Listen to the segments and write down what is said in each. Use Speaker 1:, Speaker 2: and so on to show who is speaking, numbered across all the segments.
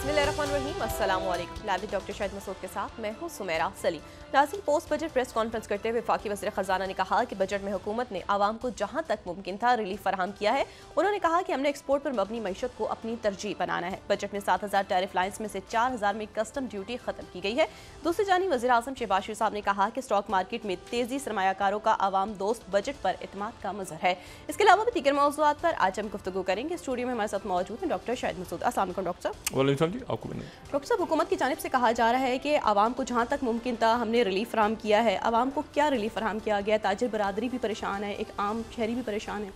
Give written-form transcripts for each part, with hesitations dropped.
Speaker 1: बिस्मिल्लाहिर्रहमानिर्रहीम, अस्सलाम वालेकुम। लाइव डॉक्टर शाहिद मसूद के साथ मैं हूँ सुमेरा सलीम। नाज़रीन, पोस्ट बजट प्रेस कॉन्फ्रेंस करते हुए वफाकी वज़ीर ख़जाना ने कहा कि बजट में हुकूमत ने आवाम को जहाँ तक मुमकिन था रिलीफ फराहम किया है। उन्होंने कहा कि हमने एक्सपोर्ट पर मबनी मईशत को अपनी तरजीह बनाना है। बजट में 7000 टैरिफ लाइन्स में से 4000 में कस्टम ड्यूटी खत्म की गई है। दूसरी जानिब वज़ीर आज़म शहबाज शरीफ साहब ने कहा कि स्टॉक मार्केट में तेजी सरमायाकारों का आवाम दोस्त बजट पर एतमाद का मज़हर है। इसके अलावा भी दीगर मौज़ूआत पर आज हम गुफ्तगू करेंगे। स्टूडियो में हमारे साथ मौजूद हैं डॉक्टर शाहिद मसूद। अस्सलाम वालेकुम डॉक्टर साहब। डॉक्टर साहब, हुकूमत की जानिब से कहा जा रहा है कि आवाम को जहाँ तक मुमकिन था हमने रिलीफ फराहम किया है। आवाम को क्या रिलीफ फराहम किया गया? ताजिर बरादरी भी परेशान है, एक आम शहरी भी परेशान है,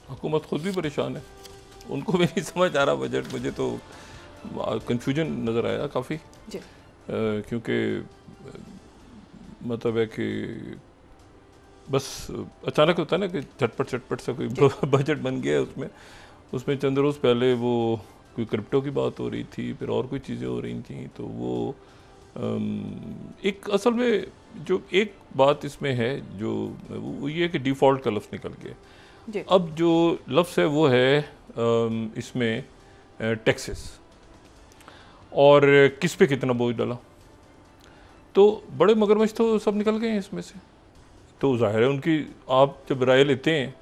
Speaker 2: हुकूमत खुद भी परेशान है, उनको भी नहीं समझ आ रहा बजट। मुझे तो कन्फ्यूजन नज़र आया काफ़ी, क्योंकि मतलब है कि बस अचानक होता है ना कि झटपट से कोई बजट बन गया है। उसमें चंद रोज़ पहले वो कोई क्रिप्टो की बात हो रही थी, फिर और कोई चीज़ें हो रही थी। तो वो एक असल में जो एक बात इसमें है जो वो ये कि डिफ़ॉल्ट का लफ्ज़ निकल गया। अब जो लफ्ज़ है वो है इसमें टैक्सेस और किस पे कितना बोझ डाला। तो बड़े मगरमच्छ तो सब निकल गए हैं इसमें से। तो ज़ाहिर है उनकी, आप जब राय लेते हैं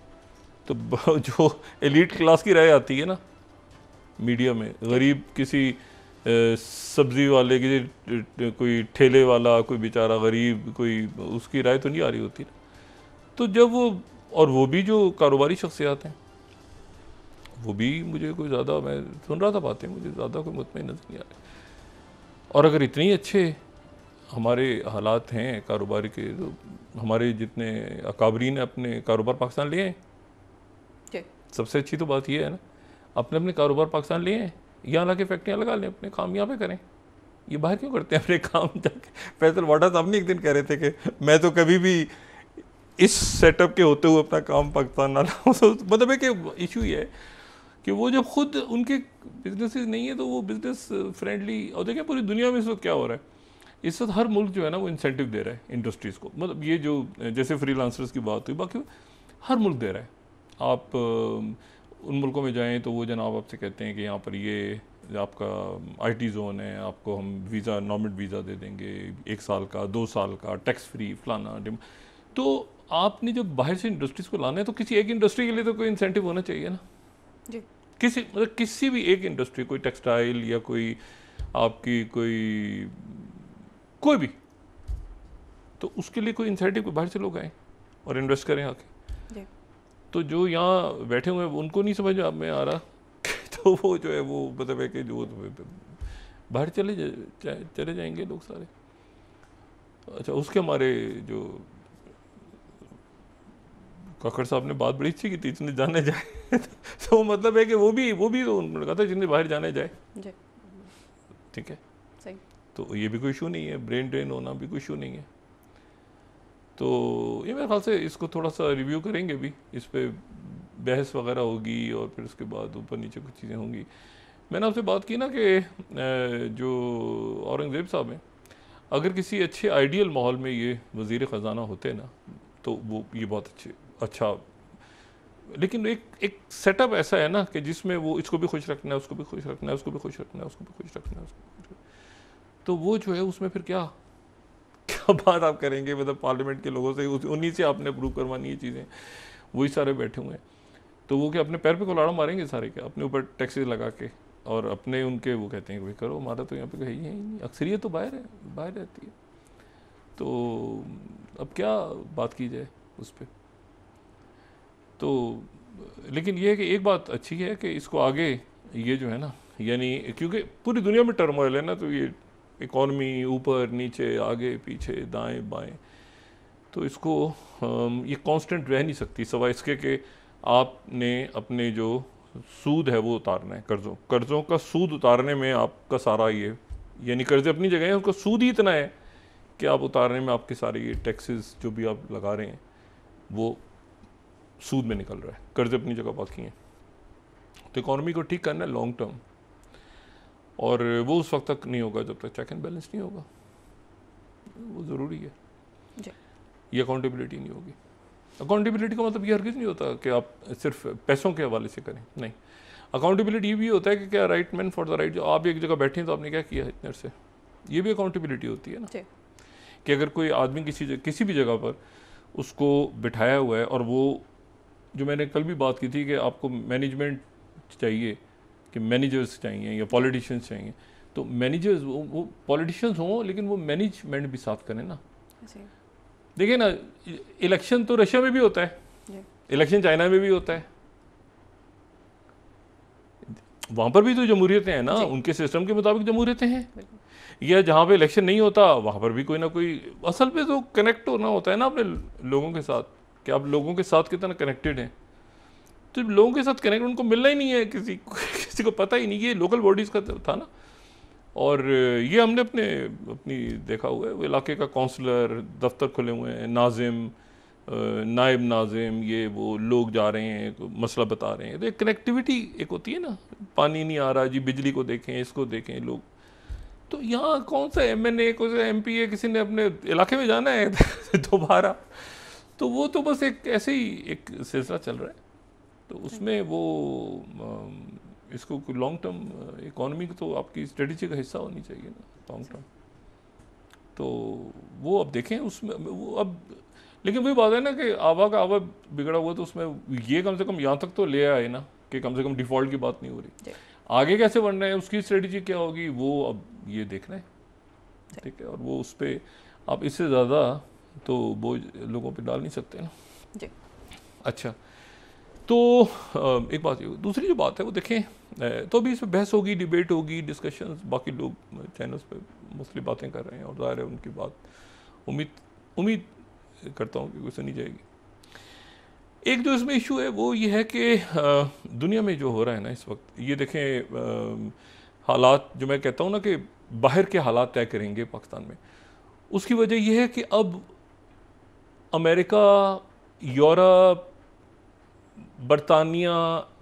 Speaker 2: तो जो एलीट क्लास की राय आती है ना मीडिया में, गरीब किसी सब्ज़ी वाले की, कोई ठेले वाला, कोई बेचारा गरीब, कोई उसकी राय तो नहीं आ रही होती ना। तो जब वो भी जो कारोबारी शख्सियात हैं वो भी, मुझे कोई ज़्यादा, मैं सुन रहा था बातें, मुझे ज़्यादा कोई मुतमईन नज़र नहीं आ रही। और अगर इतने ही अच्छे हमारे हालात हैं कारोबारी के, तो हमारे जितने अकाबरीन अपने कारोबार पाकिस्तान लिए हैं, सबसे अच्छी तो बात यह है ना, अपने कारोबार पाकिस्तान लिए हैं, यहाँ ला के फैक्ट्रियाँ लगा लें, अपने काम यहाँ पे करें। ये बाहर क्यों करते हैं अपने काम जाके? फैसल वाडा साहब ने एक दिन कह रहे थे कि मैं तो कभी भी इस सेटअप के होते हुए अपना काम पाकिस्तान ना लाऊं। मतलब है कि इशू ये है कि वो जब खुद उनके बिजनेसेस नहीं है तो वो बिजनेस फ्रेंडली। और देखिए पूरी दुनिया में इस वक्त क्या हो रहा है, इस वक्त हर मुल्क जो है ना वो इंसेंटिव दे रहा है इंडस्ट्रीज़ को। मतलब ये जो जैसे फ्रीलांसर्स की बात हुई, बाकी हर मुल्क दे रहा है। आप उन मुल्कों में जाएं तो वो जनाब आपसे कहते हैं कि यहाँ पर ये आपका आईटी जोन है, आपको हम वीज़ा, नॉर्मल वीज़ा दे देंगे, 1 साल का, 2 साल का, टैक्स फ्री, फलाना। तो आपने जब बाहर से इंडस्ट्रीज़ को लाना है तो किसी एक इंडस्ट्री के लिए तो कोई इंसेंटिव होना चाहिए ना जी। किसी भी एक इंडस्ट्री, कोई टेक्सटाइल या कोई आपकी कोई भी, तो उसके लिए कोई इंसेंटिव, बाहर से लोग आए और इन्वेस्ट करें आके। तो जो यहाँ बैठे हुए हैं उनको नहीं समझ में आ रहा तो वो जो है वो मतलब है कि जो बाहर चले जाएंगे लोग सारे। अच्छा, उसके हमारे जो काकड़ साहब ने बात बड़ी अच्छी की थी, जिन्हें जाने जाए तो मतलब है कि वो भी तो उन्होंने कहा था जिन्हें बाहर जाने जाए, ठीक है सही। तो ये भी कोई इशू नहीं है, ब्रेन ड्रेन होना भी कोई इशू नहीं है। तो ये मेरे ख्याल से इसको थोड़ा सा रिव्यू करेंगे भी, इस पर बहस वगैरह होगी और फिर उसके बाद ऊपर नीचे कुछ चीज़ें होंगी। मैंने आपसे बात की ना कि जो औरंगज़ेब साहब हैं, अगर किसी अच्छे आइडियल माहौल में ये वज़ीर ख़जाना होते ना तो वो ये बहुत अच्छा, लेकिन एक सेटअप ऐसा है ना कि जिसमें वो इसको भी खुश रखना है, उसको भी खुश रखना है, उसको भी खुश रखना है, उसको भी खुश रखना है, तो वो जो है उसमें फिर क्या बात आप करेंगे? मतलब पार्लियामेंट के लोगों से, उन्हीं से आपने अप्रूव करवानी है चीज़ें, वही सारे बैठे हुए हैं। तो वो क्या अपने पैर पे कुल्हाड़ा मारेंगे सारे, क्या अपने ऊपर टैक्सेस लगा के, और अपने उनके वो कहते हैं कि भाई करो, हमारा तो यहाँ पे कहीं है ही नहीं, अक्सरियत तो बाहर रहती है। तो अब क्या बात की जाए उस पर? तो लेकिन ये है कि एक बात अच्छी है कि इसको आगे ये जो है ना, यानी क्योंकि पूरी दुनिया में टर्मोइल है ना, तो ये इकॉनमी ऊपर नीचे, आगे पीछे, दाएं बाएं, तो इसको ये कांस्टेंट रह नहीं सकती, सिवाय इसके कि आपने अपने जो सूद है वो उतारना है। कर्ज़ों का सूद उतारने में आपका सारा ये, यानी कर्ज़े अपनी जगह है, उसका सूद ही इतना है कि आप उतारने में आपके सारे ये टैक्सेस जो भी आप लगा रहे हैं वो सूद में निकल रहा है, कर्ज़े अपनी जगह बाकी हैं। तो इकॉनमी को ठीक करना है लॉन्ग टर्म, और वो उस वक्त तक नहीं होगा जब तक चेक एंड बैलेंस नहीं होगा। वो ज़रूरी है जी। ये अकाउंटेबिलिटी नहीं होगी। अकाउंटेबिलिटी का मतलब ये हरगिज़ नहीं होता कि आप सिर्फ पैसों के हवाले से करें, नहीं। अकाउंटेबिलिटी ये भी होता है कि क्या right man for the right, जो आप एक जगह बैठे हैं तो आपने क्या किया इतने से, ये भी अकाउंटेबिलिटी होती है ना, कि अगर कोई आदमी किसी भी जगह पर उसको बिठाया हुआ है, और वो जो मैंने कल भी बात की थी कि आपको मैनेजमेंट चाहिए, कि मैनेजर्स चाहिए या पॉलिटिशियंस चाहिए, तो मैनेजर्स वो पॉलिटिशियंस हों लेकिन वो मैनेजमेंट भी साथ करें ना। देखिए ना, इलेक्शन तो रशिया में भी होता है, इलेक्शन चाइना में भी होता है, वहाँ पर भी तो जमहूरियतें हैं ना, उनके सिस्टम के मुताबिक जमहूरियतें हैं। या जहाँ पे इलेक्शन नहीं होता वहाँ पर भी कोई ना कोई, असल पे तो कनेक्ट होना होता है ना अपने लोगों के साथ, कि आप लोगों के साथ कितना कनेक्टेड हैं। तो लोगों के साथ कनेक्ट उनको मिलना ही नहीं है, किसी को पता ही नहीं, ये लोकल बॉडीज़ का था ना। और ये हमने अपनी देखा हुआ है, वो इलाके का काउंसलर, दफ्तर खुले हुए हैं, नाजिम, नायब नाजिम, ये वो लोग जा रहे हैं, मसला बता रहे हैं, तो एक कनेक्टिविटी एक होती है ना, पानी नहीं आ रहा जी, बिजली को देखें, इसको देखें लोग। तो यहाँ कौन सा MNA, कौन सा MP है, किसी ने अपने इलाके में जाना है दोबारा, तो वो तो बस एक ऐसे ही एक सिलसिला चल रहा है। तो उसमें वो इसको लॉन्ग टर्म इकोनॉमी तो आपकी स्ट्रेटजी का हिस्सा होनी चाहिए ना लॉन्ग टर्म। तो वो अब देखें उसमें वो अब, लेकिन वही बात है ना कि आवा का आवा बिगड़ा हुआ, तो उसमें ये कम से कम यहाँ तक तो ले आए ना, कि कम से कम डिफ़ॉल्ट की बात नहीं हो रही। आगे कैसे बढ़ना है, उसकी स्ट्रेटजी क्या होगी, वो अब ये देखना है, ठीक है। और वो उस पर आप इससे ज़्यादा तो बोझ लोगों पे डाल नहीं सकते ना जी। अच्छा, तो एक बात ये, दूसरी जो बात है वो देखें, तो अभी इसमें बहस होगी, डिबेट होगी, डिस्कशंस, बाकी लोग चैनल्स पे मोस्टली बातें कर रहे हैं, और ज़ाहिर है उनकी बात उम्मीद करता हूँ कि कोई सुनी जाएगी। एक जो इसमें इशू है वो ये है कि दुनिया में जो हो रहा है ना इस वक्त, ये देखें हालात, जो मैं कहता हूँ ना कि बाहर के हालात तय करेंगे पाकिस्तान में, उसकी वजह यह है कि अब अमेरिका, यूरोप, बरतानिया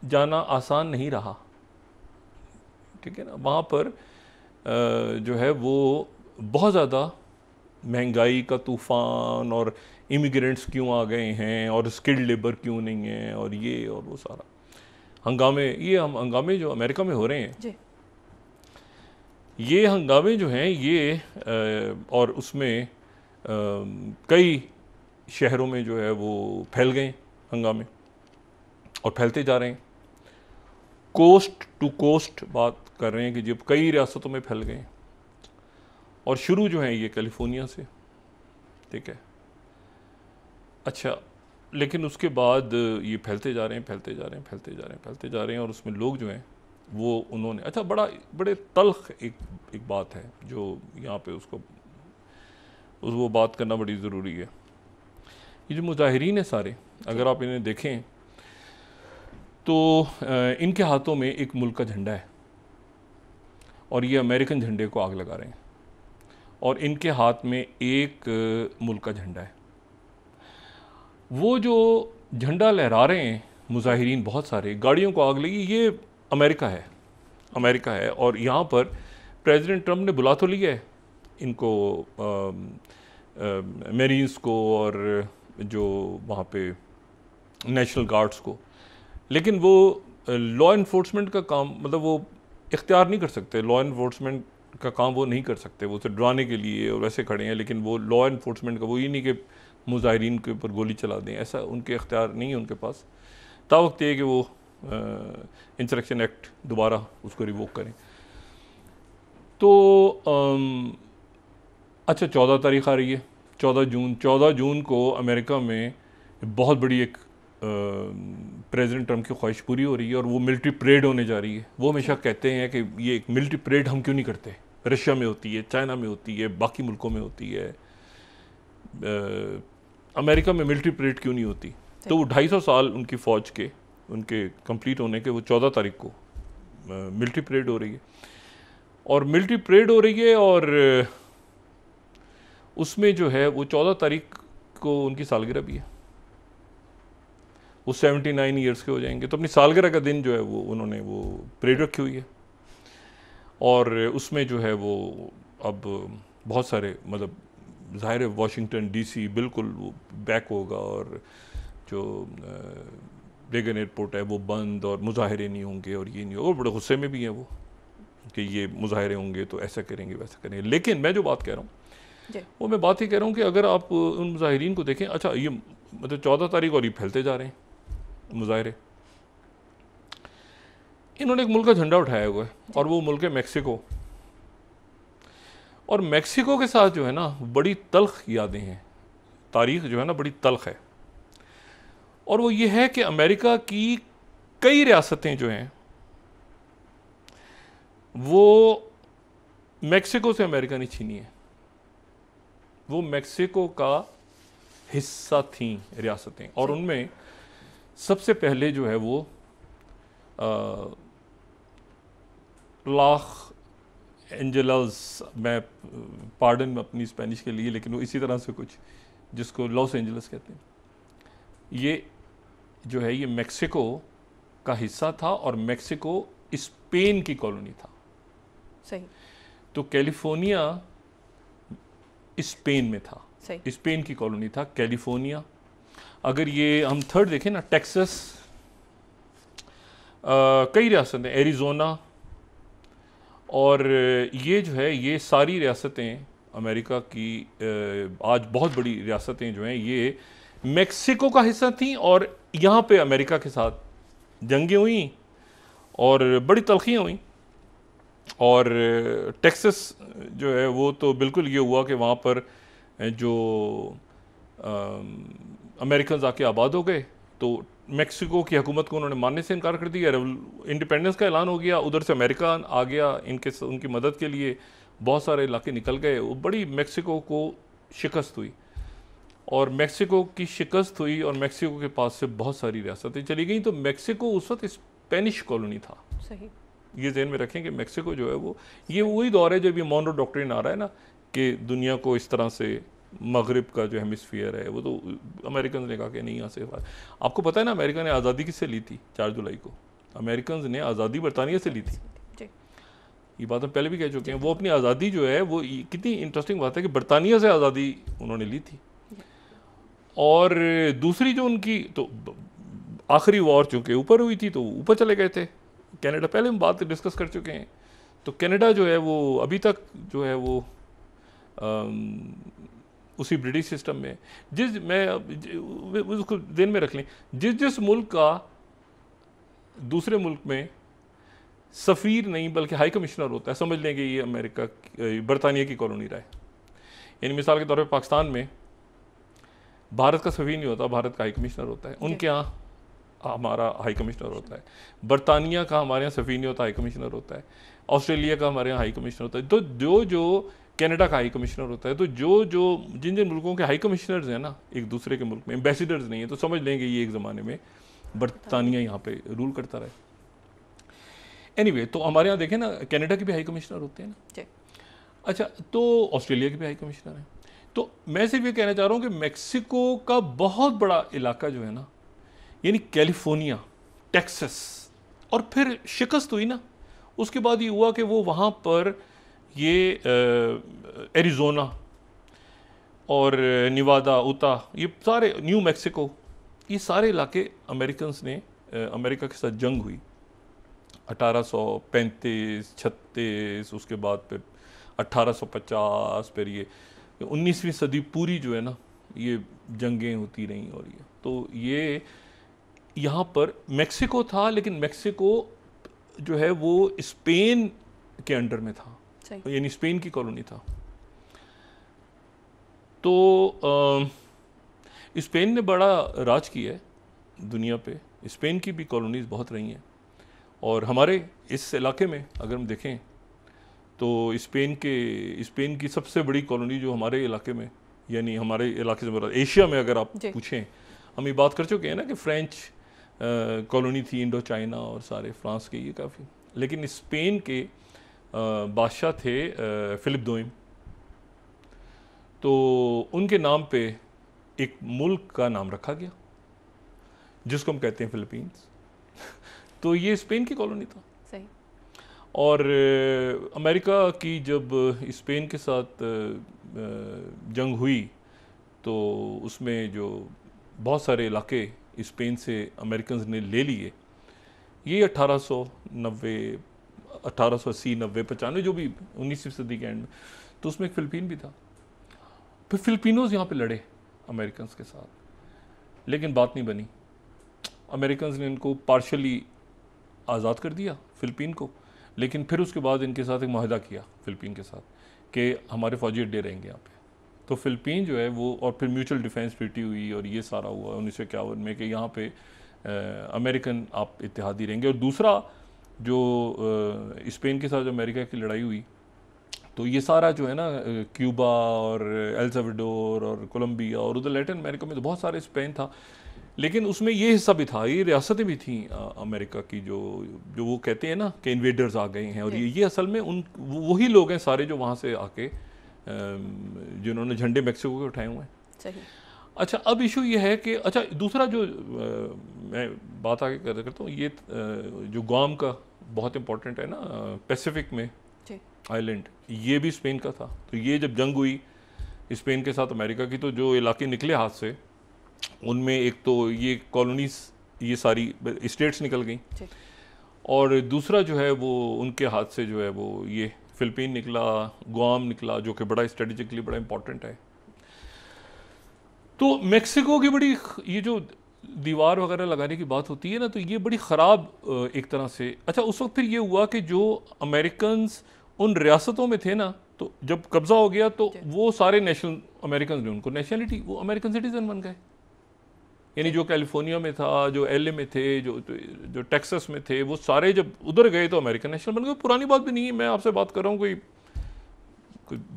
Speaker 2: जाना आसान नहीं रहा, ठीक है ना। वहाँ पर जो है वो बहुत ज़्यादा महंगाई का तूफ़ान, और इमिग्रेंट्स क्यों आ गए हैं, और स्किल्ड लेबर क्यों नहीं है, और ये और वो सारा हंगामे, ये हम हंगामे जो अमेरिका में हो रहे हैं जी। ये हंगामे जो हैं ये और उसमें कई शहरों में जो है वो फैल गए हंगामे, और फैलते जा रहे हैं, कोस्ट टू कोस्ट बात कर रहे हैं कि जब कई रियासतों में फैल गए, और शुरू जो है ये कैलिफोर्निया से, ठीक है। अच्छा, लेकिन उसके बाद ये फैलते जा रहे हैं, और उसमें लोग जो हैं वो उन्होंने, अच्छा बड़े तल्ख एक बात है जो यहाँ पे वो बात करना बड़ी ज़रूरी है। ये जो मुजाहिरीन है सारे, अगर आप इन्हें देखें तो इनके हाथों में एक मुल्क का झंडा है, और ये अमेरिकन झंडे को आग लगा रहे हैं, और इनके हाथ में एक मुल्क का झंडा है। वो जो झंडा लहरा रहे हैं मुजाहिरीन, बहुत सारे गाड़ियों को आग लगी, ये अमेरिका है। और यहाँ पर प्रेसिडेंट ट्रंप ने बुला तो लिया है इनको, मेरीन्स को, और जो वहाँ पे नेशनल गार्ड्स को, लेकिन वो लॉ इन्फोर्समेंट का काम, मतलब वो इख्तियार नहीं कर सकते, लॉ इन्फोर्समेंट का काम वो नहीं कर सकते, वो उसे डराने के लिए और वैसे खड़े हैं, लेकिन वो लॉ इन्फोर्समेंट का वो ये नहीं कि मुजाहिरीन के ऊपर गोली चला दें, ऐसा उनके इख्तियार नहीं है उनके पास। तावक्त ये कि वो इंसरेक्शन एक्ट दोबारा उसको रिवोक करें। तो अच्छा, 14 तारीख आ रही है, 14 जून को अमेरिका में बहुत बड़ी एक प्रेसिडेंट ट्रंप की ख्वाहिश पूरी हो रही है, और वो मिलिट्री परेड होने जा रही है। वो हमेशा कहते हैं कि ये एक मिलिट्री परेड हम क्यों नहीं करते, रशिया में होती है, चाइना में होती है, बाकी मुल्कों में होती है, अमेरिका में मिलिट्री परेड क्यों नहीं होती। तो वो 250 साल उनकी फ़ौज के उनके कंप्लीट होने के, वो 14 तारीख को मिलिट्री परेड हो रही है, और मिलिट्री परेड हो रही है, और उसमें जो है वो 14 तारीख को उनकी सालगिरह भी है, वो 79 ईयर्स के हो जाएंगे। तो अपनी सालगिरह का दिन जो है वो उन्होंने वो परेड रखी हुई है, और उसमें जो है वो अब बहुत सारे, मतलब ज़ाहिर है वाशिंगटन DC बिल्कुल वो बैक होगा, और जो रेगन एयरपोर्ट है वो बंद और मुजाहरे नहीं होंगे और ये नहीं होगा, और बड़े गुस्से में भी हैं वो कि ये मुजाहरे होंगे तो ऐसा करेंगे वैसा करेंगे। लेकिन मैं जो बात कह रहा हूँ वो मैं बात ही कह रहा हूँ कि अगर आप उन मुजाहिरीन को देखें, अच्छा ये मतलब 14 तारीख और ये फैलते जा रहे हैं मुजाहरे, इन्होंने एक मुल्क का झंडा उठाया हुआ है और वो मुल्क है मैक्सिको, और मैक्सिको के साथ जो है ना बड़ी तल्ख यादें हैं, तारीख जो है ना बड़ी तल्ख है, और वो ये है कि अमेरिका की कई रियासतें जो हैं वो मैक्सिको से अमेरिका ने छीनी है, वो मैक्सिको का हिस्सा थी रियासतें, और उनमें सबसे पहले जो है वो लॉस एंजल्स, मैं पार्डन अपनी स्पेनिश के लिए, लेकिन वो इसी तरह से कुछ जिसको लॉस एंजल्स कहते हैं, ये जो है ये मैक्सिको का हिस्सा था और मैक्सिको स्पेन की कॉलोनी था।
Speaker 1: सही।
Speaker 2: तो कैलिफोर्निया स्पेन में था, स्पेन की कॉलोनी था कैलिफोर्निया। अगर ये हम थर्ड देखें ना, टेक्सास, कई रियासतें, एरिजोना, और ये जो है ये सारी रियासतें अमेरिका की आज बहुत बड़ी रियासतें जो हैं ये मैक्सिको का हिस्सा थी, और यहाँ पे अमेरिका के साथ जंगें हुई और बड़ी तलखियाँ हुई। और टेक्सास जो है वो तो बिल्कुल ये हुआ कि वहाँ पर जो अमेरिकन आके आबाद हो गए, तो मैक्सिको की हुकूमत को उन्होंने मानने से इनकार कर दिया, इंडिपेंडेंस का ऐलान हो गया, उधर से अमेरिका आ गया उनकी मदद के लिए, बहुत सारे इलाके निकल गए, वो बड़ी मैक्सिको को शिकस्त हुई, और मैक्सिको की शिकस्त हुई और मैक्सिको के पास से बहुत सारी रियासतें चली गई। तो मैक्सिको उस वक्त स्पेनिश कॉलोनी था।
Speaker 1: सही।
Speaker 2: ये ज़हन में रखें कि मैक्सिको जो है वो ये वही दौर है जब ये मॉनरो डॉक्ट्रिन आ रहा है ना कि दुनिया को इस तरह से मगरिब का जो हेमिस्फीयर है वो तो अमेरिकन ने कहा कि नहीं यहाँ से। आपको पता है ना अमेरिका ने आज़ादी किससे ली थी? 4 जुलाई को अमेरिकन ने आज़ादी बरतानिया से ली थी। ये बात हम पहले भी कह चुके हैं। वो अपनी आज़ादी जो है वो कितनी इंटरेस्टिंग बात है कि बरतानिया से आज़ादी उन्होंने ली थी। और दूसरी जो उनकी तो आखिरी वॉर चूँकि ऊपर हुई थी तो ऊपर चले गए थे। कनाडा, पहले हम बात डिस्कस कर चुके हैं, तो कनाडा जो है वो अभी तक जो है वो उसी ब्रिटिश सिस्टम में, उसको ध्यान में रख लें, जिस मुल्क का दूसरे मुल्क में सफ़ीर नहीं बल्कि हाई कमिश्नर होता है, समझ लेंगे ये अमेरिका बरतानिया की कॉलोनी रहा है। यानी मिसाल के तौर पे पाकिस्तान में भारत का सफ़ीर नहीं होता, भारत का हाई कमिश्नर होता है, उनके यहाँ हमारा हाई कमिश्नर होता है। बरतानिया का हमारे यहाँ सफ़ीर नहीं होता, हाई कमिश्नर होता है। ऑस्ट्रेलिया का हमारे यहाँ हाई कमिश्नर होता है। तो जो कनाडा का हाई कमिश्नर होता है। तो जिन मुल्कों के हाई कमिश्नर्स हैं ना एक दूसरे के मुल्क में, एम्बेसडर्स नहीं है, तो समझ लेंगे ये एक ज़माने में बरतानिया यहाँ पे रूल करता रहे। एनीवे, तो हमारे यहाँ देखें ना कनाडा के भी हाई कमिश्नर होते हैं ना। अच्छा, तो ऑस्ट्रेलिया के भी हाई कमिश्नर हैं। तो मैं सिर्फ ये कहना चाह रहा हूँ कि मैक्सिको का बहुत बड़ा इलाका जो है ना, यानी कैलिफोर्निया, टेक्सास, और फिर शिकस्त हुई ना, उसके बाद ये हुआ कि वो वहाँ पर ये एरिज़ोना और निवादा, उता, ये सारे न्यू मैक्सिको, ये सारे इलाके अमेरिकन्स ने अमेरिका के साथ जंग हुई 1835, 36, उसके बाद फिर 1850, फिर ये 19वीं सदी पूरी जो है ना ये जंगें होती रहीं। और ये तो ये यहाँ पर मैक्सिको था, लेकिन मैक्सिको जो है वो स्पेन के अंडर में था, यानी स्पेन की कॉलोनी था। तो स्पेन ने बड़ा राज किया है दुनिया पे, स्पेन की भी कॉलोनीज़ बहुत रही हैं। और हमारे इस इलाके में अगर हम देखें तो स्पेन की सबसे बड़ी कॉलोनी जो हमारे इलाके में, यानी हमारे इलाके से एशिया में अगर आप पूछें, हम ये बात कर चुके हैं ना कि फ्रेंच कॉलोनी थी, इंडो चाइना और सारे फ्रांस के, ये काफ़ी। लेकिन स्पेन के बादशाह थे फिलिप दोइम, तो उनके नाम पे एक मुल्क का नाम रखा गया जिसको हम कहते हैं फिलीपींस। तो ये स्पेन की कॉलोनी था।
Speaker 1: सही।
Speaker 2: और अमेरिका की जब स्पेन के साथ जंग हुई तो उसमें जो बहुत सारे इलाके स्पेन से अमेरिकन ने ले लिए, ये 1890, 1880, 90, 95, जो भी 19वीं सदी के एंड में, तो उसमें एक फ़िलिपीन भी था। फिर फिलिपिनोज यहाँ पे लड़े अमेरिकन के साथ, लेकिन बात नहीं बनी। अमेरिकन ने इनको पार्शली आज़ाद कर दिया फ़िलिपीन को, लेकिन फिर उसके बाद इनके साथ एक माहिदा किया फ़िलिपीन के साथ कि हमारे फ़ौजी अड्डे रहेंगे यहाँ पे। तो फ़िलिपीन जो है वो, और फिर म्यूचुअल डिफेंस ट्रीटी हुई और ये सारा हुआ 1951 में कि यहाँ पे अमेरिकन आप इत्तेहादी रहेंगे। और दूसरा जो स्पेन के साथ जो अमेरिका की लड़ाई हुई, तो ये सारा जो है ना क्यूबा और एल साल्वाडोर और कोलंबिया और उधर लैटिन अमेरिका में तो बहुत सारे स्पेन था, लेकिन उसमें ये हिस्सा भी था, ये रियासतें भी थी अमेरिका की, जो वो कहते हैं ना कि इन्वेडर्स आ गए हैं। और ये असल में वही लोग हैं सारे जो वहाँ से आके जिन्होंने झंडे मैक्सिको के उठाए हुए हैं।
Speaker 1: सही।
Speaker 2: अच्छा, अब इशू ये है कि अच्छा दूसरा जो मैं बात आगे करता हूँ, ये जो गुआम का बहुत इंपॉर्टेंट है ना पैसिफिक में आइलैंड, ये भी स्पेन का था। तो ये जब जंग हुई स्पेन के साथ अमेरिका की, तो जो इलाके निकले हाथ से, उनमें एक तो ये कॉलोनीज, ये सारी स्टेट्स निकल गई, और दूसरा जो है वो उनके हाथ से जो है वो ये फ़िलिपीन निकला, गुआम निकला, जो कि बड़ा स्ट्रेटेजिकली बड़ा इंपॉर्टेंट है। तो मेक्सिको की बड़ी, ये जो दीवार वगैरह लगाने की बात होती है ना, तो ये बड़ी ख़राब एक तरह से। अच्छा, उस वक्त फिर ये हुआ कि जो अमेरिकन्स उन रियासतों में थे ना, तो जब कब्जा हो गया तो वो सारे नेशनल अमेरिकन ने उनको नेशनलिटी, वो अमेरिकन सिटीजन बन गए। यानी जो कैलिफोर्निया में था, जो एलए में थे, जो टेक्सास में थे, वो सारे जब उधर गए तो अमेरिकन नेशनल बन गए। पुरानी बात भी नहीं है, मैं आपसे बात कर रहा हूँ कोई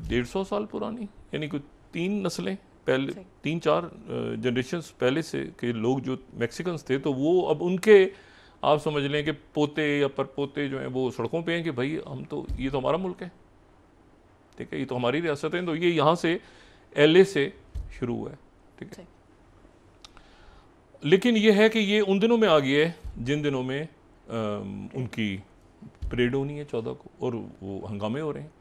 Speaker 2: 150 साल पुरानी, यानी कोई 3 नस्लें पहले, 3-4 जनरेशन्स पहले से के लोग जो मैक्सिकन्स थे, तो वो अब उनके आप समझ लें कि पोते या परपोते जो हैं वो सड़कों पे हैं कि भाई हम तो, ये तो हमारा मुल्क है, ठीक है, ये तो हमारी रियासत है। तो ये यहाँ से एलए से शुरू हुआ है, ठीक है। लेकिन ये है कि ये उन दिनों में आ गया है जिन दिनों में उनकी परेड होनी है 14 को, और वो हंगामे हो रहे हैं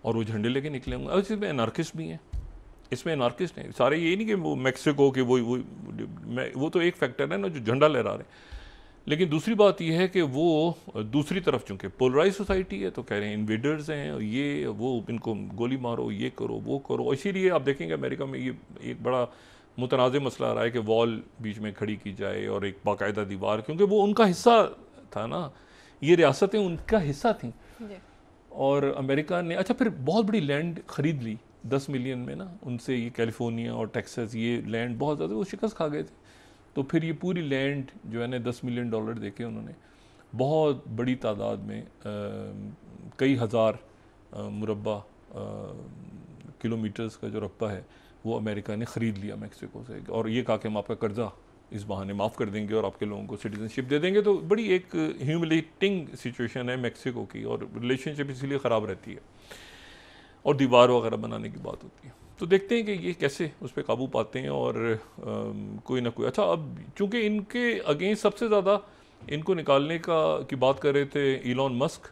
Speaker 2: और वो झंडे लेके निकले होंगे। और इसमें एनार्किस्ट भी हैं, इसमें एनार्किस्ट हैं सारे, ये नहीं कि वो मैक्सिको के वो तो एक फैक्टर है ना जो झंडा लहरा रहे हैं। लेकिन दूसरी बात यह है कि वो दूसरी तरफ चूँकि पोलराइज सोसाइटी है, तो कह रहे हैं इन्वेडर्स हैं, और ये वो इनको गोली मारो, ये करो, वो करो। इसीलिए आप देखेंगे अमेरिका में ये एक बड़ा मुतनाज़ मसला आ रहा है कि वॉल बीच में खड़ी की जाए और एक बाकायदा दीवार, क्योंकि वो उनका हिस्सा था ना, ये रियासतें उनका हिस्सा थीं। और अमेरिका ने अच्छा फिर बहुत बड़ी लैंड ख़रीद ली 10 मिलियन में ना उनसे, ये कैलिफोर्निया और टेक्सास, ये लैंड बहुत ज़्यादा वो शिकस्त खा गए थे। तो फिर ये पूरी लैंड जो है ना $10 मिलियन देके उन्होंने बहुत बड़ी तादाद में कई हज़ार मुरब्बा किलोमीटर्स का जो रकबा है वो अमेरिका ने ख़रीद लिया मैक्सिको से, और ये कहा कि हम आपका कर्जा इस बहाने माफ़ कर देंगे और आपके लोगों को सिटीजनशिप दे देंगे। तो बड़ी एक ह्यूमिलेटिंग सिचुएशन है मैक्सिको की, और रिलेशनशिप इसलिए ख़राब रहती है, और दीवार वगैरह बनाने की बात होती है। तो देखते हैं कि ये कैसे उस पर काबू पाते हैं, और कोई ना कोई। अच्छा, अब चूँकि इनके अगेंस्ट सबसे ज़्यादा इनको निकालने की बात कर रहे थे इलॉन मस्क,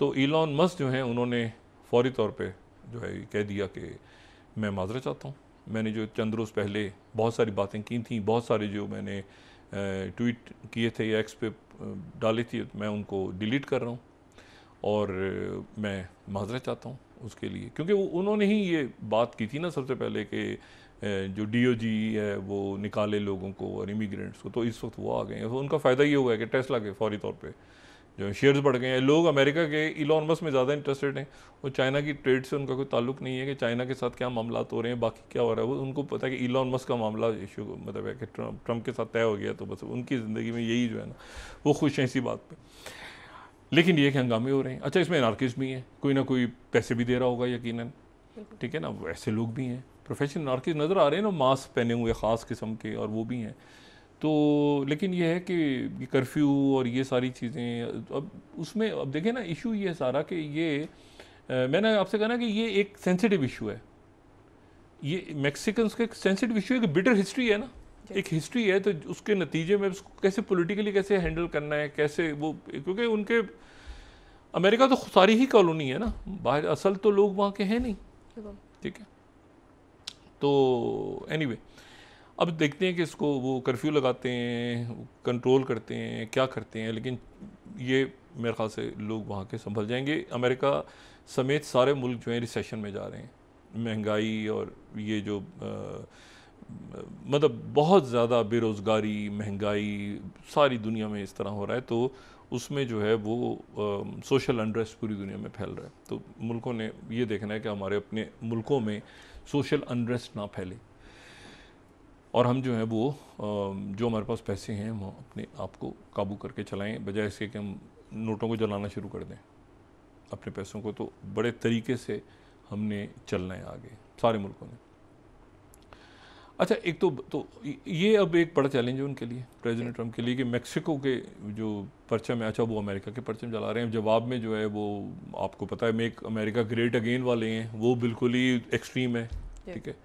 Speaker 2: तो इलॉन मस्क जो हैं उन्होंने फौरी तौर पे जो है कह दिया कि मैं माजरा चाहता हूँ, मैंने जो चंद रोज़ पहले बहुत सारी बातें की थी, बहुत सारे जो मैंने ट्वीट किए थे या एक्स पे डाली थी, मैं उनको डिलीट कर रहा हूँ, और मैं माजरा चाहता हूँ उसके लिए। क्योंकि उन्होंने ही ये बात की थी ना सबसे पहले कि जो DOJ है वो निकाले लोगों को और इमिग्रेंट्स को, तो इस वक्त वो आ गए हैं। तो उनका फ़ायदा ये हुआ है कि टेस्ला के फौरी तौर पे जो शेयर्स बढ़ गए हैं। लोग अमेरिका के इलॉन मस्क में ज़्यादा इंटरेस्टेड हैं, वो चाइना की ट्रेड से उनका कोई ताल्लुक नहीं है कि चाइना के साथ क्या मामला हो रहे हैं, बाकी क्या हो रहा है। वो उनको पता है कि इलॉन मस्क का मामला इशू मतलब है कि ट्रम्प के साथ तय हो गया, तो बस उनकी ज़िंदगी में यही जो है ना वो खुश हैं इसी बात पर। लेकिन ये कि हंगामे हो रहे हैं। अच्छा, इसमें एनार्किस्ट भी हैं, कोई ना कोई पैसे भी दे रहा होगा यकीनन, ठीक है ना, वैसे लोग भी हैं, प्रोफेशनल एनार्किस्ट नज़र आ रहे हैं ना, मास्क पहने हुए ख़ास किस्म के, और वो भी हैं। तो लेकिन ये है कि ये कर्फ्यू और ये सारी चीज़ें, अब उसमें अब देखें ना इशू ये सारा कि ये मैंने आपसे कहा ना कि ये एक सेंसिटिव इशू है, ये मैक्सिकन्स का एक सेंसिटिव इशू है कि बिटर हिस्ट्री है ना, एक हिस्ट्री है, तो उसके नतीजे में उसको कैसे पॉलिटिकली कैसे हैंडल करना है, कैसे वो, क्योंकि उनके अमेरिका तो सारी ही कॉलोनी है ना, बाहर असल तो लोग वहाँ के हैं नहीं, ठीक है। तो एनीवे अब देखते हैं कि इसको वो कर्फ्यू लगाते हैं, कंट्रोल करते हैं, क्या करते हैं, लेकिन ये मेरे ख्याल से लोग वहाँ के संभल जाएंगे। अमेरिका समेत सारे मुल्क जो हैं रिसेशन में जा रहे हैं। महंगाई और ये जो मतलब बहुत ज़्यादा बेरोज़गारी, महंगाई सारी दुनिया में इस तरह हो रहा है, तो उसमें जो है वो सोशल अनरेस्ट पूरी दुनिया में फैल रहा है। तो मुल्कों ने ये देखना है कि हमारे अपने मुल्कों में सोशल अनरेस्ट ना फैले, और हम जो है वो जो हमारे पास पैसे हैं वो अपने आप को काबू करके चलाएं, बजाय इसके कि हम नोटों को जलाना शुरू कर दें अपने पैसों को। तो बड़े तरीके से हमने चलना है आगे सारे मुल्कों ने। अच्छा, एक तो ये अब एक बड़ा चैलेंज है उनके लिए, प्रेसिडेंट ट्रंप के लिए, कि मेक्सिको के जो परचम है, अच्छा वो अमेरिका के परचम जला रहे हैं। जवाब में जो है वो आपको पता है मेक अमेरिका ग्रेट अगेन वाले हैं, वो बिल्कुल ही एक्सट्रीम है, ठीक है।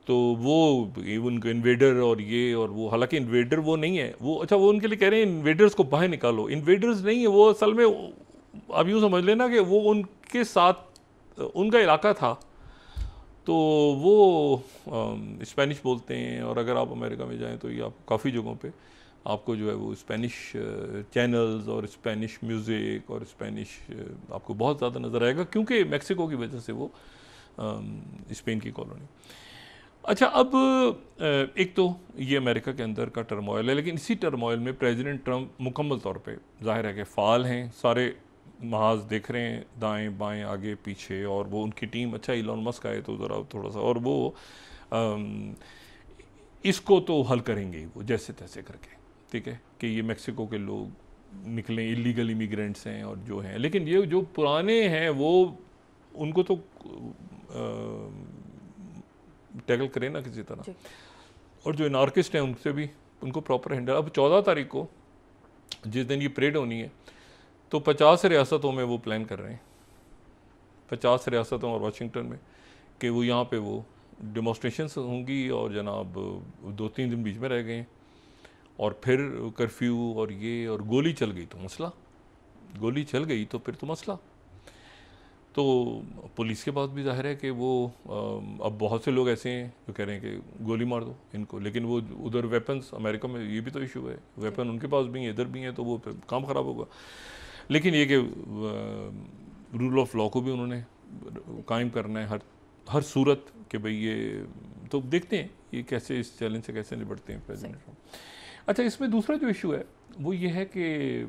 Speaker 2: तो वो उनके इन्वेडर और ये और वो, हालांकि इन्वेडर वो नहीं है वो, अच्छा वो उनके लिए कह रहे हैं इन्वेडर्स को बाहर निकालो। इन्वेडर्स नहीं है वो, असल में आप यूँ समझ लेना कि वो उनके साथ उनका इलाका था, तो वो स्पेनिश बोलते हैं। और अगर आप अमेरिका में जाएं तो ये आप काफ़ी जगहों पे आपको जो है वो स्पेनिश चैनल्स और स्पेनिश म्यूज़िक और स्पेनिश आपको बहुत ज़्यादा नज़र आएगा, क्योंकि मेक्सिको की वजह से वो स्पेन की कॉलोनी। अच्छा, अब एक तो ये अमेरिका के अंदर का टर्मोइल है, लेकिन इसी टर्मोइल में प्रेसिडेंट ट्रंप मुकम्मल तौर पे जाहिर है कि फ़ाल हैं, सारे महाज देख रहे हैं दाएं बाएं आगे पीछे, और वो उनकी टीम, अच्छा इलॉन मस्क आए तो ज़रा थोड़ा सा, और वो इसको तो हल करेंगे ही वो जैसे तैसे करके, ठीक है, कि ये मेक्सिको के लोग निकलें, इलीगल इमिग्रेंट्स हैं और जो हैं, लेकिन ये जो पुराने हैं वो उनको तो टैकल करें ना किसी तरह, और जो एनार्किस्ट हैं उनसे भी उनको प्रॉपर हैंडल। अब 14 तारीख को जिस दिन ये परेड होनी है, तो 50 रियासतों में वो प्लान कर रहे हैं, 50 रियासतों और वाशिंगटन में, कि वो यहाँ पे वो डेमोस्ट्रेशंस होंगी, और जनाब 2-3 दिन बीच में रह गए, और फिर कर्फ्यू और ये, और गोली चल गई तो मसला, गोली चल गई तो फिर तो मसला। तो पुलिस के पास भी जाहिर है कि वो अब बहुत से लोग ऐसे हैं जो कह रहे हैं कि गोली मार दो इनको, लेकिन वो उधर वेपन्स, अमेरिका में ये भी तो इशू है, वेपन उनके पास भी हैं, इधर भी हैं, तो वो फिर काम ख़राब होगा। लेकिन ये कि रूल ऑफ लॉ को भी उन्होंने कायम करना है हर सूरत कि भाई ये, तो देखते हैं ये कैसे इस चैलेंज से कैसे निपटते हैं प्रेसिडेंट। अच्छा, इसमें दूसरा जो इशू है वो ये है कि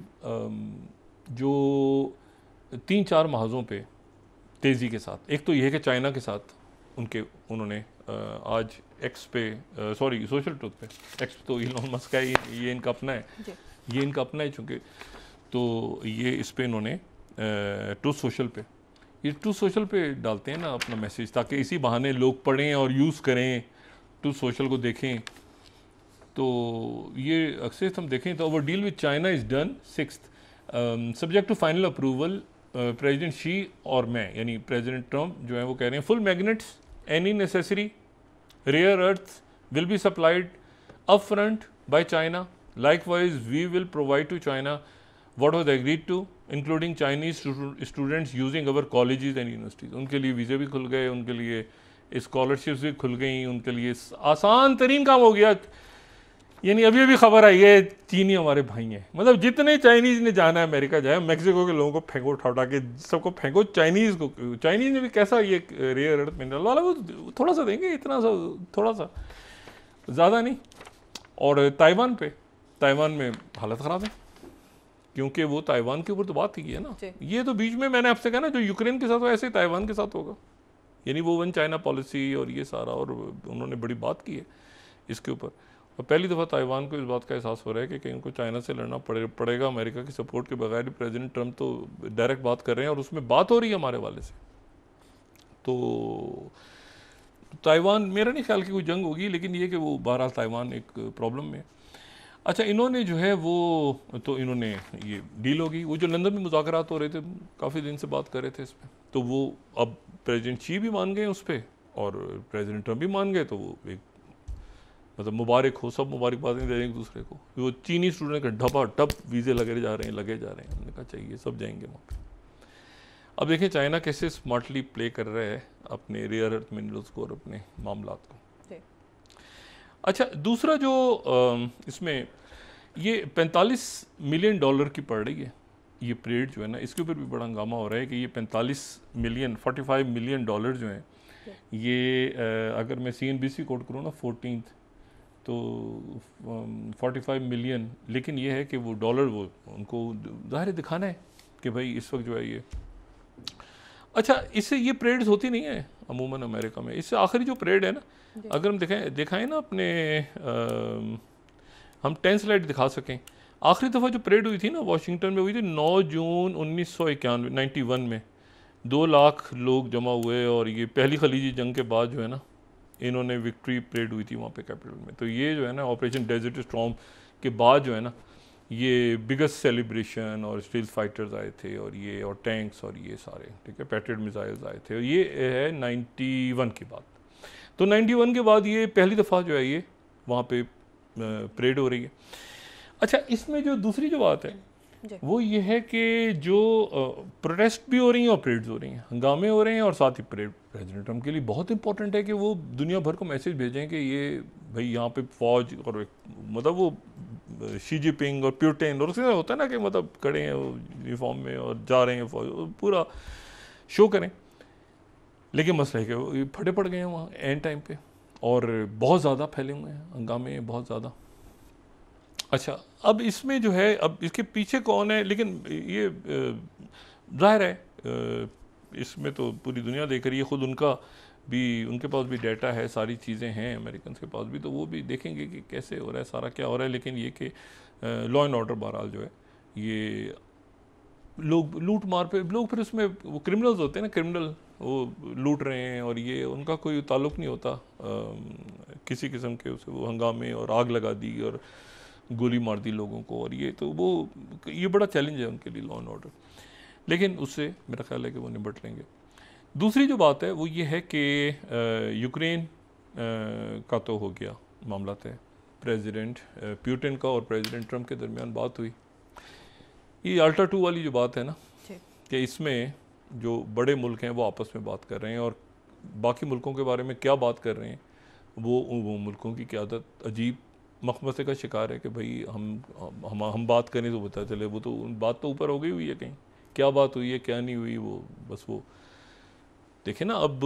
Speaker 2: जो 3-4 महाजों पे तेज़ी के साथ, एक तो ये है कि चाइना के साथ उन्होंने आज एक्स पे, सॉरी सोशल ट्रूथ पे, एक्स तो इलॉन मस्क है, ये इनका अपना है, ये इनका अपना है चूँकि, तो ये इस पे इन्होंने ट्रूथ सोशल पे, ये ट्रूथ सोशल पे डालते हैं ना अपना मैसेज, ताकि इसी बहाने लोग पढ़ें और यूज़ करें, ट्रूथ सोशल को देखें। तो ये अक्सर हम देखें तो our deal with China is done 6th subject to final approval president Xi और मैं, यानी प्रेसिडेंट ट्रंप जो है वो कह रहे हैं full magnets any necessary rare earth will be supplied up front by China, likewise we will provide to China what was agreed to including Chinese students using our colleges and universities। उनके लिए वीज़े भी खुल गए, उनके लिए scholarships भी खुल गई, उनके लिए आसान तरीन काम हो गया। यानी अभी अभी खबर आई है चीनी हमारे भाई हैं, मतलब जितने चाइनीज़ ने जाना है अमेरिका जाए, मैक्सिको के लोगों को फेंको उठा के सबको फेंको, चाइनीज़ को, चाइनीज़ ने भी कैसा ये रेयर अर्थ मिनरल वाला वो थोड़ा सा देंगे, इतना सा थोड़ा सा, ज़्यादा नहीं। और ताइवान में हालत ख़राब है, क्योंकि वो ताइवान के ऊपर तो बात ही है ना, ये तो बीच में मैंने आपसे कहा ना जो यूक्रेन के साथ हो ऐसे ही ताइवान के साथ होगा, यानी वो 1 चाइना पॉलिसी और ये सारा, और उन्होंने बड़ी बात की है इसके ऊपर। और पहली दफ़ा ताइवान को इस बात का एहसास हो रहा है कि कहीं उनको चाइना से लड़ना पड़ेगा अमेरिका की सपोर्ट के बगैर। प्रेसिडेंट ट्रंप तो डायरेक्ट बात कर रहे हैं और उसमें बात हो रही है हमारे वाले से। तो ताइवान, मेरा नहीं ख्याल कि कोई जंग होगी, लेकिन ये कि वो बहरहाल ताइवान एक प्रॉब्लम में। अच्छा, इन्होंने जो है वो, तो इन्होंने ये डील होगी, वो जो लंदन में मुज़ाकरात हो रहे थे, काफ़ी दिन से बात कर रहे थे इस पर, तो वो अब प्रेसिडेंट शी भी मान गए उस पर और प्रेसिडेंट ट्रंप भी मान गए, तो वो एक मतलब मुबारक हो, सब मुबारकबादें दे रहे हैं एक दूसरे को। वो चीनी स्टूडेंट का ढपा ढप वीज़े लगे जा रहे हैं, हमने कहा चाहिए सब जाएंगे वहाँ पर। अब देखें चाइना कैसे स्मार्टली प्ले कर रहा है अपने रेयर अर्थ मिनरल्स को और अपने मामलात को। अच्छा, दूसरा जो इसमें ये $45 मिलियन की पड़ रही है ये परेड जो है ना, इसके ऊपर भी बड़ा हंगामा हो रहा है कि ये 45 मिलियन डॉलर जो हैं ये अगर मैं CNBC कोट करूँ ना 14th तो 45 मिलियन, लेकिन ये है कि वो डॉलर वो उनको ज़ाहिर दिखाना है कि भाई इस वक्त जो है ये। अच्छा, इससे ये परेड्स होती नहीं है अमूमन अमेरिका में। इससे आखिरी जो परेड है ना, अगर हम दिखाएं ना अपने हम 10 स्लाइड दिखा सकें, आखिरी दफ़ा जो परेड हुई थी ना वाशिंगटन में हुई थी 9 जून 1991 में 2 लाख लोग जमा हुए, और ये पहली खलीजी जंग के बाद जो है ना इन्होंने विक्ट्री परेड हुई थी वहाँ पे कैपिटल में। तो ये जो है ना ऑपरेशन डेजर्ट स्टॉर्म के बाद जो है ना ये बिगेस्ट सेलिब्रेशन, और स्टील फाइटर्स आए थे और ये और टैंक्स और ये सारे, ठीक है, पैट्रियट मिसाइल्स आए थे। और ये है 91 के बाद। तो 91 के बाद ये पहली दफ़ा जो है ये वहाँ पे परेड हो रही है। अच्छा, इसमें जो दूसरी जो बात है वो ये है कि जो प्रोटेस्ट भी हो रही हैं और परेड्स हो रही हैं, हंगामे हो रहे हैं, और साथ ही परेड प्रेसिडेंट ट्रम्प के लिए बहुत इंपॉर्टेंट है कि वो दुनिया भर को मैसेज भेजें कि ये भाई यहाँ पे फौज और मतलब वो शी जिनपिंग और प्यूटिन और उसके होता है ना कि मतलब खड़े हैं वो यूनिफॉर्म में और जा रहे हैं फौज, पूरा शो करें। लेकिन मसला है कि वो फटे पड़ गए हैं वहाँ एंड टाइम पे, और बहुत ज़्यादा फैले हुए हैं हंगामे बहुत ज़्यादा। अच्छा, अब इसमें जो है अब इसके पीछे कौन है, लेकिन ये ज़ाहिर है इसमें तो पूरी दुनिया देख रही है, ख़ुद उनका भी, उनके पास भी डाटा है, सारी चीज़ें हैं अमेरिकन के पास भी, तो वो भी देखेंगे कि कैसे हो रहा है सारा क्या हो रहा है। लेकिन ये कि लॉ एंड ऑर्डर बहरहाल जो है ये लोग लूट मार पे लोग, फिर उसमें वो क्रिमिनल्स होते हैं ना, क्रिमिनल वो लूट रहे हैं और ये उनका कोई ताल्लुक़ नहीं होता किसी किस्म के, उसे वो हंगामे और आग लगा दी और गोली मार दी लोगों को, और ये तो वो ये बड़ा चैलेंज है उनके लिए लॉ एंड ऑर्डर। लेकिन उससे मेरा ख्याल है कि वो निपट लेंगे। दूसरी जो बात है वो ये है कि यूक्रेन का तो हो गया मामला तय, प्रेसिडेंट पुतिन का और प्रेसिडेंट ट्रम्प के दरमियान बात हुई। ये अल्ट्रा 2 वाली जो बात है ना कि इसमें जो बड़े मुल्क हैं वो आपस में बात कर रहे हैं, और बाकी मुल्कों के बारे में क्या बात कर रहे हैं वो मुल्कों की क़यादत अजीब मखमसे का शिकार है कि भाई हम बात करें तो पता चले वो तो बात तो ऊपर हो गई हुई है, कहीं क्या बात हुई है क्या नहीं हुई वो बस वो देखें ना। अब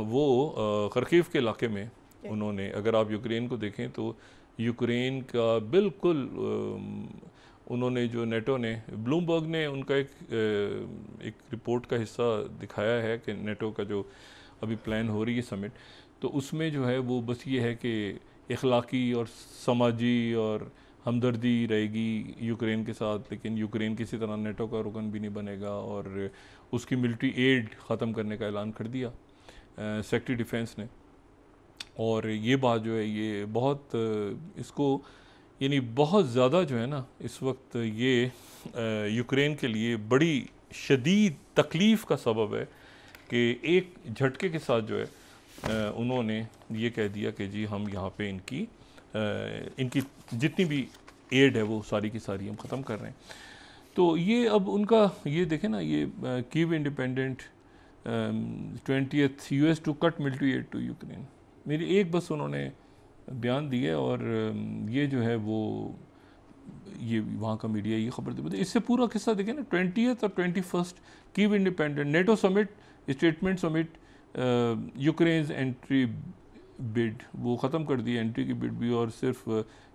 Speaker 2: वो खरकीव के इलाके में उन्होंने, अगर आप यूक्रेन को देखें तो यूक्रेन का बिल्कुल उन्होंने जो नेटो ने, ब्लूमबर्ग ने उनका एक रिपोर्ट का हिस्सा दिखाया है कि नेटो का जो अभी प्लान हो रही है समिट, तो उसमें जो है वो बस ये है कि इखलाकी और समाजी और हमदर्दी रहेगी यूक्रेन के साथ, लेकिन यूक्रेन किसी तरह नेटो का रुकन भी नहीं बनेगा, और उसकी मिलिट्री एड ख़त्म करने का ऐलान कर दिया सेक्रेटरी डिफेंस ने। और ये बात जो है ये बहुत इसको यानी बहुत ज़्यादा जो है ना इस वक्त ये यूक्रेन के लिए बड़ी शदीद तकलीफ़ का सबब है कि एक झटके के साथ जो है उन्होंने ये कह दिया कि जी हम यहाँ पे इनकी जितनी भी एड है वो सारी की सारी हम ख़त्म कर रहे हैं। तो ये अब उनका ये देखें ना, ये Kyiv independent 20th US to cut military aid to Ukraine, मेरी एक बस उन्होंने बयान दिया, और ये जो है वो ये वहाँ का मीडिया ये खबर दे, इससे पूरा किस्सा देखें ना 20th और 21st Kyiv independent NATO summit statement summit Ukraine entry bid वो ख़त्म कर दी, एंट्री की बिड भी, और सिर्फ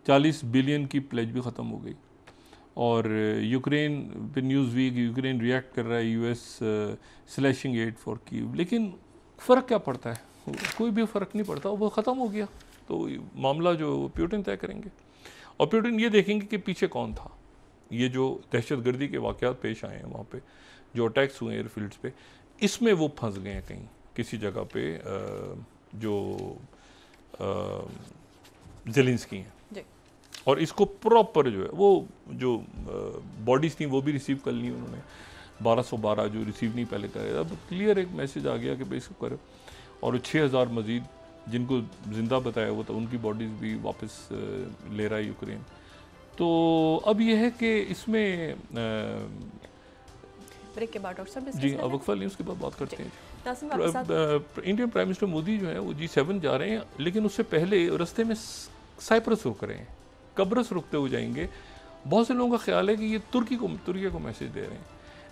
Speaker 2: 40 बिलियन की प्लेज भी ख़त्म हो गई। और यूक्रेन पे न्यूज़ वीक यूक्रेन रिएक्ट कर रहा है US slashing aid for Kyiv, लेकिन फ़र्क क्या पड़ता है, कोई भी फ़र्क नहीं पड़ता, वो ख़त्म हो गया। तो मामला जो पुतिन तय करेंगे, और पुतिन ये देखेंगे कि पीछे कौन था। ये जो दहशतगर्दी के वाक़यात पेश आए हैं वहाँ पे, जो अटैक्स हुए एयरफील्ड्स पे, इसमें वो फंस गए हैं कहीं किसी जगह पे जो ज़ेलेंस्की हैं, और इसको प्रॉपर जो है वो जो बॉडीज़ थी वो भी रिसीव कर ली उन्होंने, 1212 जो रिसीव नहीं पहले करे, अब क्लियर एक मैसेज आ गया कि भाई इसको करो, और 6000 मज़ीद जिनको ज़िंदा बताया हुआ था उनकी बॉडीज़ भी वापस ले रहा है यूक्रेन। तो अब यह है कि इसमें
Speaker 1: ब्रेक के बाद डॉक्टर साहब
Speaker 2: जी अब वक्फा लें, उसके बाद बात करते हैं। इंडियन प्राइम मिनिस्टर मोदी जो है वो G7 जा रहे हैं, लेकिन उससे पहले रास्ते में साइप्रस रुक रहे हैं, कब्रस रुकते हुए जाएंगे। बहुत से लोगों का ख्याल है कि ये तुर्की को मैसेज दे रहे हैं,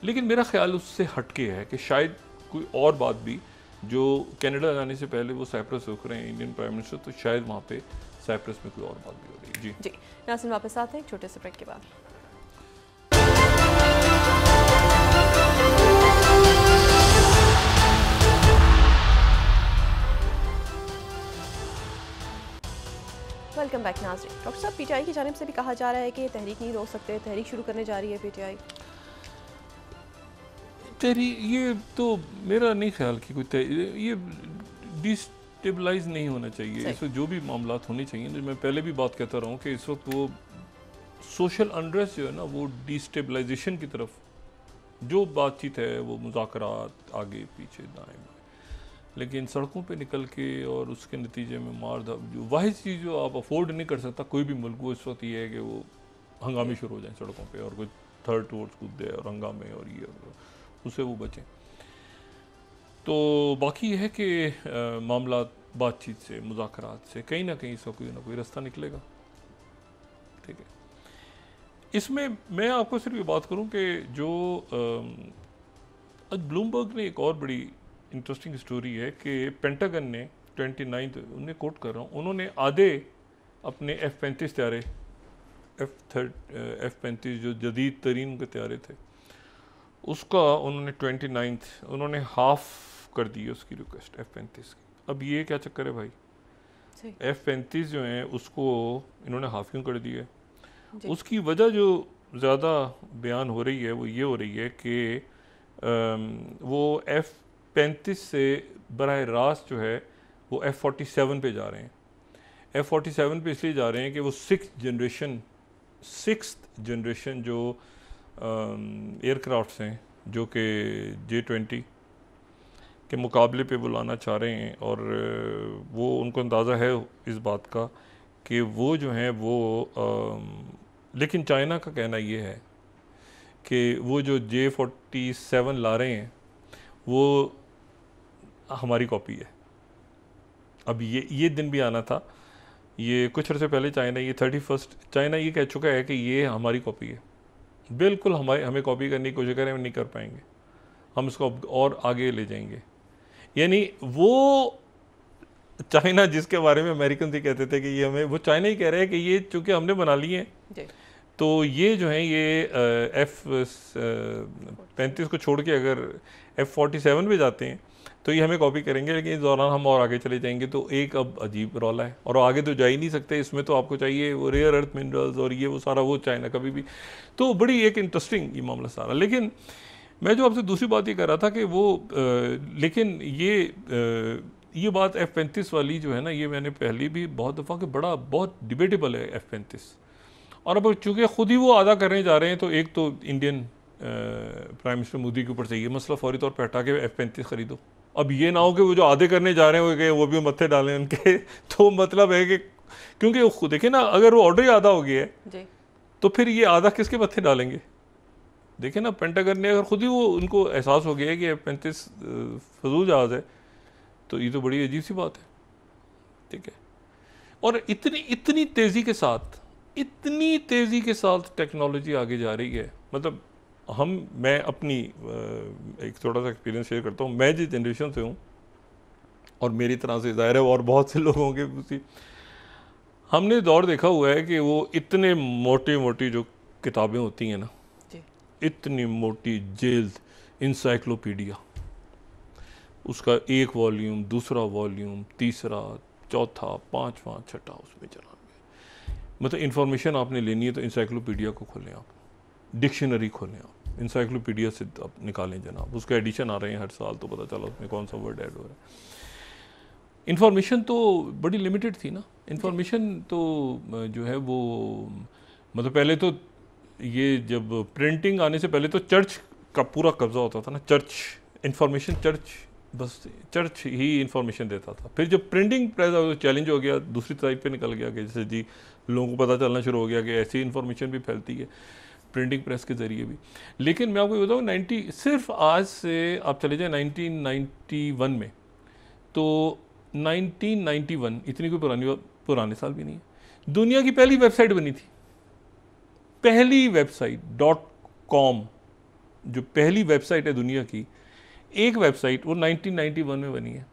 Speaker 2: लेकिन मेरा ख्याल उससे हटके है कि शायद कोई और बात भी, जो कनाडा जाने से पहले वो साइप्रस रुक रहे हैं इंडियन प्राइम मिनिस्टर, तो शायद वहाँ पे साइप्रस में कोई और बात भी हो रही है।
Speaker 1: जी नाज़रीन, वापस आते हैं एक छोटे से ब्रेक के बाद। वेलकम बैक नाज़रीन। डॉक्टर साहब, पीटीआई की जानिब से भी कहा जा रहा है कि तहरीक नहीं रोक सकते, तहरीक शुरू करने जा रही है पीटीआई।
Speaker 2: ये तो मेरा नहीं ख्याल कि कोई ये डिस्टेबलाइज नहीं होना चाहिए। इस वक्त जो भी मामला होने चाहिए, मैं पहले भी बात कहता रहा हूँ कि इस वक्त वो सोशल अनरेस्ट जो है ना, वो डिस्टेबलाइजेशन की तरफ जो बातचीत है, वो मुज़ाकरात आगे पीछे दाएं बाएं, लेकिन सड़कों पे निकल के और उसके नतीजे में मार धाड़, जो वाहिद चीज़ जो आप अफोर्ड नहीं कर सकता कोई भी मुल्क, वो इस वक्त ये है कि वो हंगामे शुरू हो जाएं सड़कों पे और कोई थर्ड टूवर्ड्स कूद दे और हंगामे और ये उससे वो बचें। तो बाकी ये है कि मामला बातचीत से, मुज़ाकरात से कहीं ना कहीं इसका कोई ना कोई रास्ता निकलेगा। ठीक है, इसमें मैं आपको सिर्फ ये बात करूं कि जो आज ब्लूमबर्ग ने एक और बड़ी इंटरेस्टिंग स्टोरी है कि पेंटागन ने 29, उन्हें कोट कर रहा हूँ, उन्होंने आधे अपने F-35 त्यारे, F-35 जो जदीद तरीन के त्यारे थे, उसका उन्होंने 29 उन्होंने हाफ कर दी उसकी रिक्वेस्ट F-35 की। अब ये क्या चक्कर है भाई, F-35 जो हैं उसको इन्होंने हाफ क्यों कर दिया? उसकी वजह जो ज़्यादा बयान हो रही है वो ये हो रही है कि वो F-35 से बराह रास्त जो है वो F-47 पे जा रहे हैं। F-47 पे इसलिए जा रहे हैं कि वो सिक्स्थ जनरेशन जो एयरक्राफ्ट्स हैं जो कि J-20 के मुकाबले पे वो लाना चाह रहे हैं, और वो उनको अंदाज़ा है इस बात का कि वो जो हैं वो लेकिन चाइना का कहना ये है कि वो जो J-47 ला रहे हैं वो हमारी कॉपी है। अब ये दिन भी आना था, ये कुछ अर्से पहले चाइना ये 31 चाइना ये कह चुका है कि ये हमारी कॉपी है, बिल्कुल हमें कॉपी करने की कोशिश करें, हम नहीं कर पाएंगे, हम इसको और आगे ले जाएंगे। यानी वो चाइना जिसके बारे में अमेरिकन भी कहते थे कि ये हमें, वो चाइना ही कह रहे हैं कि ये चूँकि हमने बना लिए हैं तो ये जो है ये F-35 को छोड़ के अगर F-47 पे जाते हैं तो ये हमें कॉपी करेंगे, लेकिन इस दौरान हम और आगे चले जाएंगे। तो एक अब अजीब रौला है, और आगे तो जा ही नहीं सकते, इसमें तो आपको चाहिए वो रेयर अर्थ मिनरल्स और ये वो सारा, वो चाइना कभी भी। तो बड़ी एक इंटरेस्टिंग ये मामला सारा। लेकिन मैं जो आपसे दूसरी बात ये कर रहा था कि वो लेकिन ये बात F-35 वाली जो है ना, ये मैंने पहले भी बहुत दफ़ा कि बहुत डिबेटेबल है F-35, और अब चूँकि ख़ुद ही वो आधा करने जा रहे हैं, तो एक तो इंडियन प्राइम मिनिस्टर मोदी के ऊपर से ये मसला फौरी तौर पर हटा के F-35 ख़रीदो। अब ये ना हो कि वो जो आधे करने जा रहे हैं वो भी मत्थे डालें उनके, तो मतलब है कि क्योंकि खुद देखिए ना, अगर वो ऑर्डर ही आधा हो गया है तो फिर ये आधा किसके मत्थे डालेंगे? देखिए ना, पेंटागन ने अगर खुद ही वो उनको एहसास हो गया है कि F-35 फजूल जहाज़ है, तो ये तो बड़ी अजीब सी बात है। ठीक है, और इतनी तेज़ी के साथ टेक्नोलॉजी आगे जा रही है। मतलब मैं अपनी एक थोड़ा सा एक्सपीरियंस शेयर करता हूँ। मैं जिस जनरेशन से हूँ और मेरी तरह से ज़ाहिर है और बहुत से लोगों के उसी, हमने दौर देखा हुआ है कि वो इतने मोटी जो किताबें होती हैं ना, इतनी मोटी जेल्स इंसाइक्लोपीडिया, उसका एक वॉल्यूम, दूसरा वॉल्यूम, तीसरा, चौथा, पाँचवा, छठा, उसमें चला गया। मतलब इन्फॉर्मेशन आपने लेनी है तो इंसाइक्लोपीडिया को खोलें, आप डिक्शनरी खोलें, आप इंसाइक्लोपीडिया से आप निकालें जनाब, उसके एडिशन आ रहे हैं हर साल, तो पता चला उसमें कौन सा वर्ड ऐड हो रहा है। इन्फॉर्मेशन तो बड़ी लिमिटेड थी ना, इन्फॉर्मेशन तो जो है वो, मतलब पहले तो ये जब प्रिंटिंग आने से पहले तो चर्च का पूरा कब्जा होता था ना, चर्च ही इंफॉर्मेशन देता था। फिर जब प्रिंटिंग प्रेस चैलेंज हो गया, दूसरी साइड पे निकल गया कि जैसे जी लोगों को पता चलना शुरू हो गया कि ऐसी इन्फॉर्मेशन भी फैलती है प्रिंटिंग प्रेस के ज़रिए भी। लेकिन मैं आपको बताऊँ सिर्फ आज से आप चले जाएँ 1991 में, तो 1991 इतनी कोई पुराने साल भी नहीं है, दुनिया की पहली वेबसाइट बनी थी, पहली वेबसाइट .com, जो पहली वेबसाइट है दुनिया की, एक वेबसाइट वो 1991 में बनी है।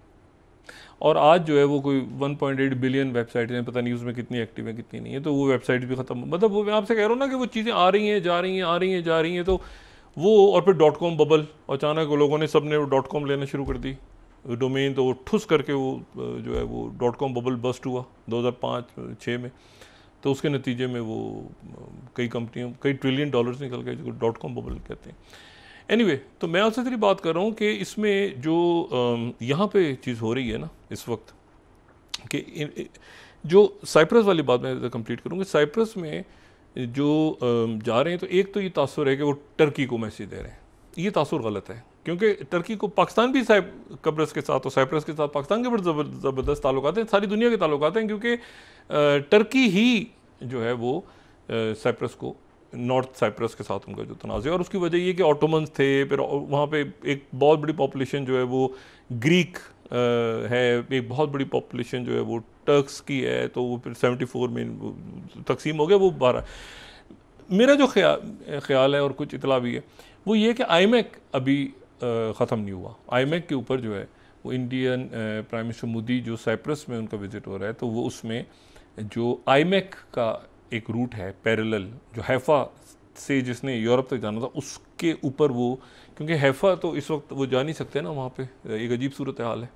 Speaker 2: और आज जो है वो कोई 1.8 बिलियन वेबसाइट हैं, पता नहीं उसमें कितनी एक्टिव है कितनी नहीं है, तो वो वेबसाइट भी ख़त्म। मतलब वो मैं आपसे कह रहा हूँ ना कि वो चीज़ें आ रही हैं जा रही हैं, आ रही हैं जा रही हैं, तो वो, और फिर .com बबल, अचानक लोगों ने सब ने .com लेना शुरू कर दी डोमेन, तो वो ठुस करके वो जो है वो .com बबल बस्ट हुआ 2005-6 में। तो उसके नतीजे में वो कई कंपनियों, कई ट्रिलियन डॉलर्स निकल गए, जिसको .com बबल कहते हैं। एनीवे, तो मैं आपसे तेरी बात कर रहा हूँ कि इसमें जो यहाँ पे चीज़ हो रही है ना इस वक्त, कि जो साइप्रस वाली बात मैं कंप्लीट करूँगा। साइप्रस में जो जा रहे हैं, तो एक तो ये तासुर है कि वो टर्की को मैसेज दे रहे हैं, ये तासुर गलत है, क्योंकि टर्की को पाकिस्तान भी कब्रस के साथ और साइप्रस के साथ पाकिस्तान के बड़े ज़बरदस्त ताल्लुकात हैं, सारी दुनिया के ताल्लुकात हैं, क्योंकि टर्की ही जो है वो साइप्रस को, नॉर्थ साइप्रस के साथ उनका जो तनाज़ है, और उसकी वजह ये कि ऑटोमन्स थे, फिर वहाँ पे एक बहुत बड़ी पॉपुलेशन जो है वो ग्रीक है, एक बहुत बड़ी पॉपुलेशन जो है वो टर्क्स की है, तो वो फिर 74 में तकसीम हो गया वो 12। मेरा जो ख्याल है और कुछ इतला भी है वो ये कि आईमैक अभी ख़त्म नहीं हुआ। आईमैक के ऊपर जो है वो इंडियन प्राइम मिनिस्टर मोदी जो साइप्रस में उनका विज़िट हो रहा है, तो वो उसमें जो आईमैक का एक रूट है पैरेलल, जो हैफ़ा से जिसने यूरोप तक जाना था उसके ऊपर वो, क्योंकि हैफ़ा तो इस वक्त वो जा नहीं सकते ना, वहाँ पे एक अजीब सूरत हाल है,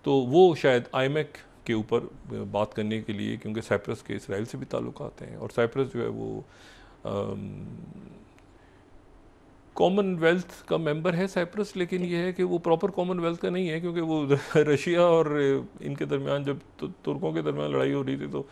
Speaker 2: तो वो शायद आईमैक के ऊपर बात करने के लिए, क्योंकि साइप्रस के इसराइल से भी ताल्लुकात हैं, और साइप्रस जो है वो कॉमनवेल्थ का मेंबर है साइप्रस, लेकिन ये है कि वो प्रॉपर कॉमनवेल्थ का नहीं है, क्योंकि वो रशिया और इनके दरमियान जब तुर्कों के दरमियान लड़ाई हो रही थी, तो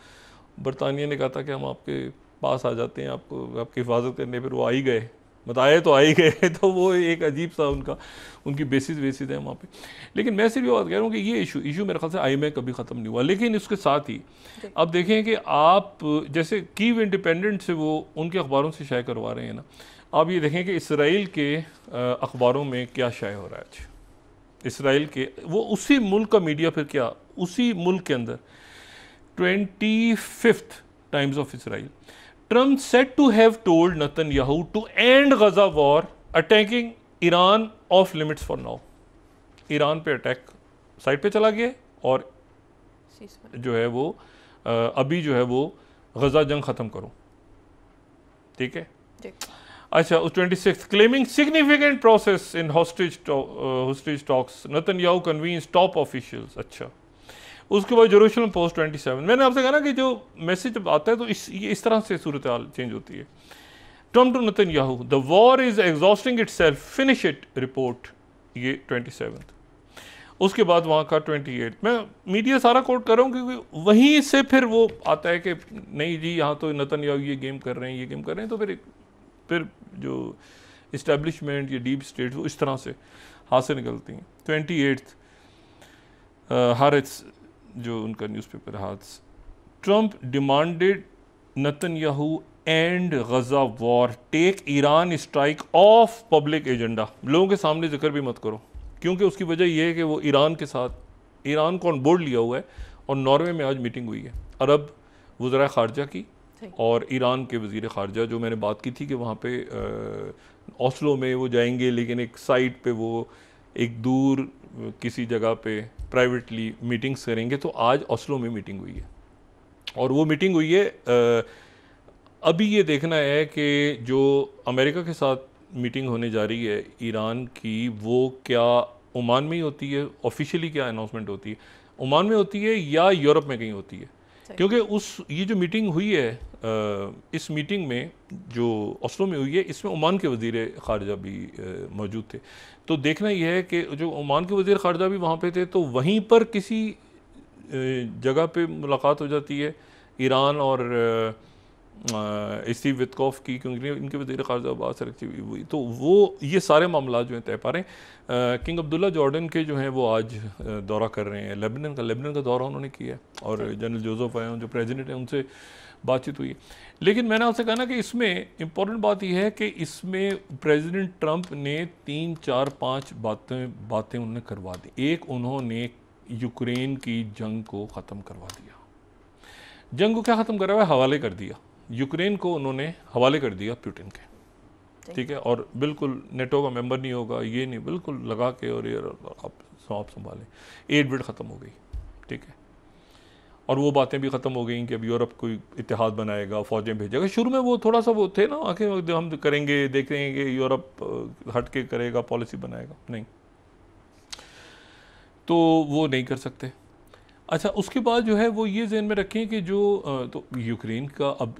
Speaker 2: बरतानिया ने कहा था कि हम आपके पास आ जाते हैं आपको आपकी हिफाजत करने, फिर वो आ ही गए, बताए तो आ ही गए। तो वो एक अजीब सा उनकी बेसिस है वहाँ पे। लेकिन मैं सिर्फ ये बात कह रहा हूँ कि ये इशू मेरे ख्याल से आईमैक कभी ख़त्म नहीं हुआ। लेकिन इसके साथ ही अब देखें कि आप जैसे कीव इंडिपेंडेंट से वो उनके अखबारों से शाये करवा रहे हैं ना, आप ये देखें कि इसराइल के अखबारों में क्या शाये हो रहा है आज। इसराइल के वो उसी मुल्क का मीडिया, फिर क्या उसी मुल्क के अंदर 25th times of Israel, Trump said to have told Netanyahu to end Gaza war, attacking Iran off limits for now. Iran पे अटैक साइड पे चला गया और जो है वो अभी जो है वो गजा जंग ख़त्म करो, ठीक है। अच्छा, उस 26 claiming significant process in hostage talks, Netanyahu convince top officials. अच्छा, उसके बाद जेरूशलम पोस्ट 27। मैंने आपसे कहा ना कि जो मैसेज जब आता है तो इस तरह से सूरत हाल चेंज होती है। Trump to Netanyahu, the war is exhausting itself, finish it report, ये 27। उसके बाद वहाँ का 28। मैं मीडिया सारा कोट कर रहा हूँ क्योंकि वहीं से फिर वो आता है कि नहीं जी यहाँ तो नेतन्याहू ये गेम कर रहे हैं, ये गेम कर रहे हैं, तो फिर जो इस्टेब्लिशमेंट या डीप स्टेट वो इस तरह से हाथ से निकलती हैं। 28 हारिस जो उनका न्यूज़पेपर हाथ, Trump demanded Netanyahu end Gaza war, take Iran strike off public agenda. लोगों के सामने जिक्र भी मत करो, क्योंकि उसकी वजह यह है कि वो ईरान के साथ, ईरान को ऑन बोर्ड लिया हुआ है, और नॉर्वे में आज मीटिंग हुई है अरब वज़राए ख़ारजा की और ईरान के वज़ीर ख़ारजा, जो मैंने बात की थी कि वहाँ पे ओस्लो में वो जाएंगे, लेकिन एक साइट पे वो एक दूर किसी जगह पे प्राइवेटली मीटिंग्स करेंगे। तो आज ओस्लो में मीटिंग हुई है, और वो मीटिंग हुई है, अभी ये देखना है कि जो अमेरिका के साथ मीटिंग होने जा रही है ईरान की, वो क्या ओमान में ही होती है, ऑफिशियली क्या अनाउंसमेंट होती है, ओमान में होती है या यूरोप में कहीं होती है, क्योंकि ये जो मीटिंग हुई है, इस मीटिंग में जो ओस्लो में हुई है, इसमें ओमान के वज़ीर ख़ारजा भी मौजूद थे। तो देखना यह है कि जो ओमान के वज़ीर ख़ारजा भी वहाँ पे थे, तो वहीं पर किसी जगह पे मुलाकात हो जाती है ईरान और स्टीव वित्कॉफ की, क्योंकि इनके वज़ीर ख़ारजा बात से हुई, तो वो ये सारे मामला जो हैं तय पा रहे हैं। किंग अब्दुल्ला जॉर्डन के जो हैं वो आज दौरा कर रहे हैं लेबनान का दौरा उन्होंने किया है, और जनरल जोसेफ आए जो प्रेसिडेंट हैं उनसे बातचीत हुई है। लेकिन मैंने आपसे कहा ना कि इसमें इम्पॉर्टेंट बात यह है कि इसमें प्रेसिडेंट ट्रंप ने 3, 4, 5 बातें उन्होंने करवा दी। एक, उन्होंने यूक्रेन की जंग को ख़त्म करवा दिया। जंग को क्या ख़त्म करा हुआ है? हवाले कर दिया यूक्रेन को, उन्होंने हवाले कर दिया पुतिन के, ठीक है। और बिल्कुल नेटो का मेंबर नहीं होगा, ये नहीं, बिल्कुल लगा के और ये आप संभालें। एड वेड ख़त्म हो गई, ठीक है। और वो बातें भी ख़त्म हो गई कि अब यूरोप कोई इत्तेहाद बनाएगा, फ़ौजें भेजेगा। शुरू में वो थोड़ा सा वो थे ना, आके हम करेंगे, देखेंगे यूरोप हट के करेगा, पॉलिसी बनाएगा, नहीं, तो वो नहीं कर सकते। अच्छा, उसके बाद जो है वो ये ज़हन में रखें कि जो तो यूक्रेन का अब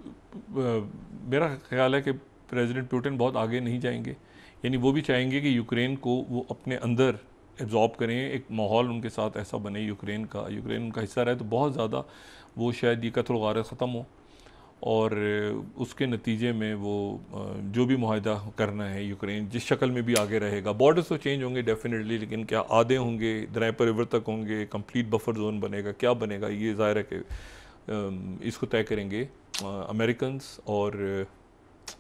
Speaker 2: मेरा ख्याल है कि प्रेसिडेंट पुतिन बहुत आगे नहीं जाएंगे, यानी वो भी चाहेंगे कि यूक्रेन को वो अपने अंदर एब्जॉर्ब करें, एक माहौल उनके साथ ऐसा बने यूक्रेन उनका हिस्सा रहे, तो बहुत ज़्यादा वो शायद ये कत्ल गारत ख़त्म हो और उसके नतीजे में वो जो भी मुआहदा करना है यूक्रेन जिस शक्ल में भी आगे रहेगा। बॉर्डर्स तो चेंज होंगे डेफिनेटली, लेकिन क्या आधे होंगे, दरिया रिवर तक होंगे, कंप्लीट बफर जोन बनेगा, क्या बनेगा, ये ज़ाहिर है कि इसको तय करेंगे अमेरिकन्स और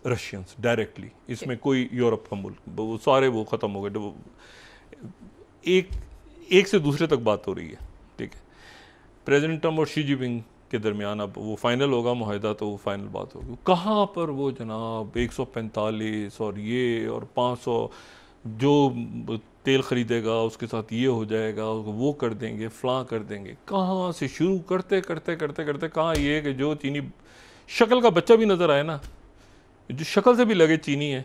Speaker 2: रशियंस डायरेक्टली। इसमें कोई यूरोप का मुल्क, वो सारे वो ख़त्म हो गए। एक से दूसरे तक बात हो रही है, ठीक है। प्रेसिडेंट ट्रम्प और शी जिनपिंग के दरमियान अब वो फाइनल होगा मुआहदा, तो वो फाइनल बात होगी। कहाँ पर वो जनाब 145 और ये और 500 जो तेल ख़रीदेगा उसके साथ ये हो जाएगा, वो कर देंगे, फ़लाँ कर देंगे, कहाँ से शुरू करते करते करते करते कहाँ ये कि जो चीनी शक्ल का बच्चा भी नज़र आए ना, जो शक्ल से भी लगे चीनी है,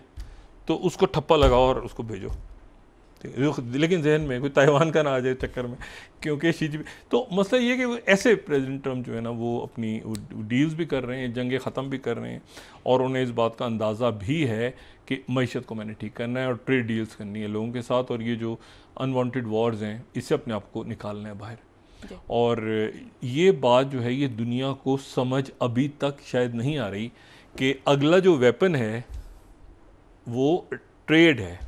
Speaker 2: तो उसको ठप्पा लगाओ और उसको भेजो, लेकिन जहन में कोई ताइवान का ना आ जाए चक्कर में, क्योंकि शी जिनपिंग। तो मसला ये कि ऐसे प्रेसिडेंट ट्रम्प जो है ना वो अपनी डील्स भी कर रहे हैं, जंगें ख़त्म भी कर रहे हैं, और उन्हें इस बात का अंदाज़ा भी है कि मईशत को मैंने ठीक करना है और ट्रेड डील्स करनी है लोगों के साथ, और ये जो अनवांटेड वॉर्स हैं इससे अपने आप को निकालना है बाहर। और ये बात जो है ये दुनिया को समझ अभी तक शायद नहीं आ रही कि अगला जो वेपन है वो ट्रेड है,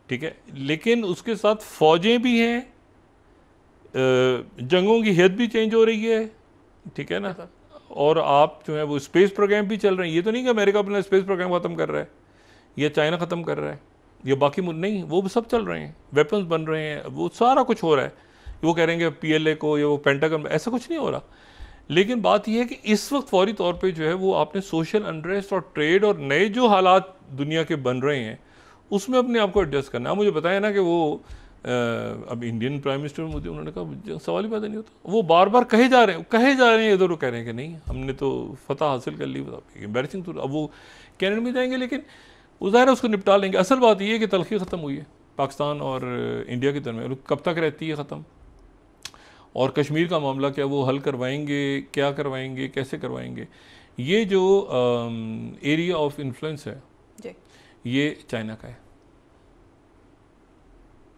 Speaker 2: ठीक है, लेकिन उसके साथ फ़ौजें भी हैं, जंगों की हैत भी चेंज हो रही है, ठीक है ना, और आप जो है वो स्पेस प्रोग्राम भी चल रहे हैं। ये तो नहीं कि अमेरिका अपना स्पेस प्रोग्राम ख़त्म कर रहा है या चाइना ख़त्म कर रहा है या बाकी मुल्क, नहीं, वो सब चल रहे हैं, वेपन्स बन रहे हैं, वो सारा कुछ हो रहा है। वो कह रहे हैं कि PLA को या वो पेंटागन, ऐसा कुछ नहीं हो रहा। लेकिन बात यह है कि इस वक्त फौरी तौर पर जो है वो आपने सोशल अनरेस्ट और ट्रेड और नए जो हालात दुनिया के बन रहे हैं उसमें अपने आप को एडजस्ट करना। मुझे बताया ना कि वो अब इंडियन प्राइम मिनिस्टर मोदी, उन्होंने कहा सवाल ही पैदा नहीं होता, वो बार बार कहे जा रहे हैं इधर, वो कह रहे हैं कि नहीं हमने तो फतह हासिल कर ली, एम्बैरसिंग। तो अब वो कैनेडा में जाएंगे, लेकिन वो ज़ाहिर है उसको निपटा लेंगे। असल बात ये है कि तलखी ख़त्म हुई है पाकिस्तान और इंडिया के दरमियान, कब तक रहती है ख़त्म, और कश्मीर का मामला क्या वो हल करवाएंगे, क्या करवाएंगे, कैसे करवाएंगे। ये जो एरिया ऑफ इन्फ्लुएंस है ये चाइना का है,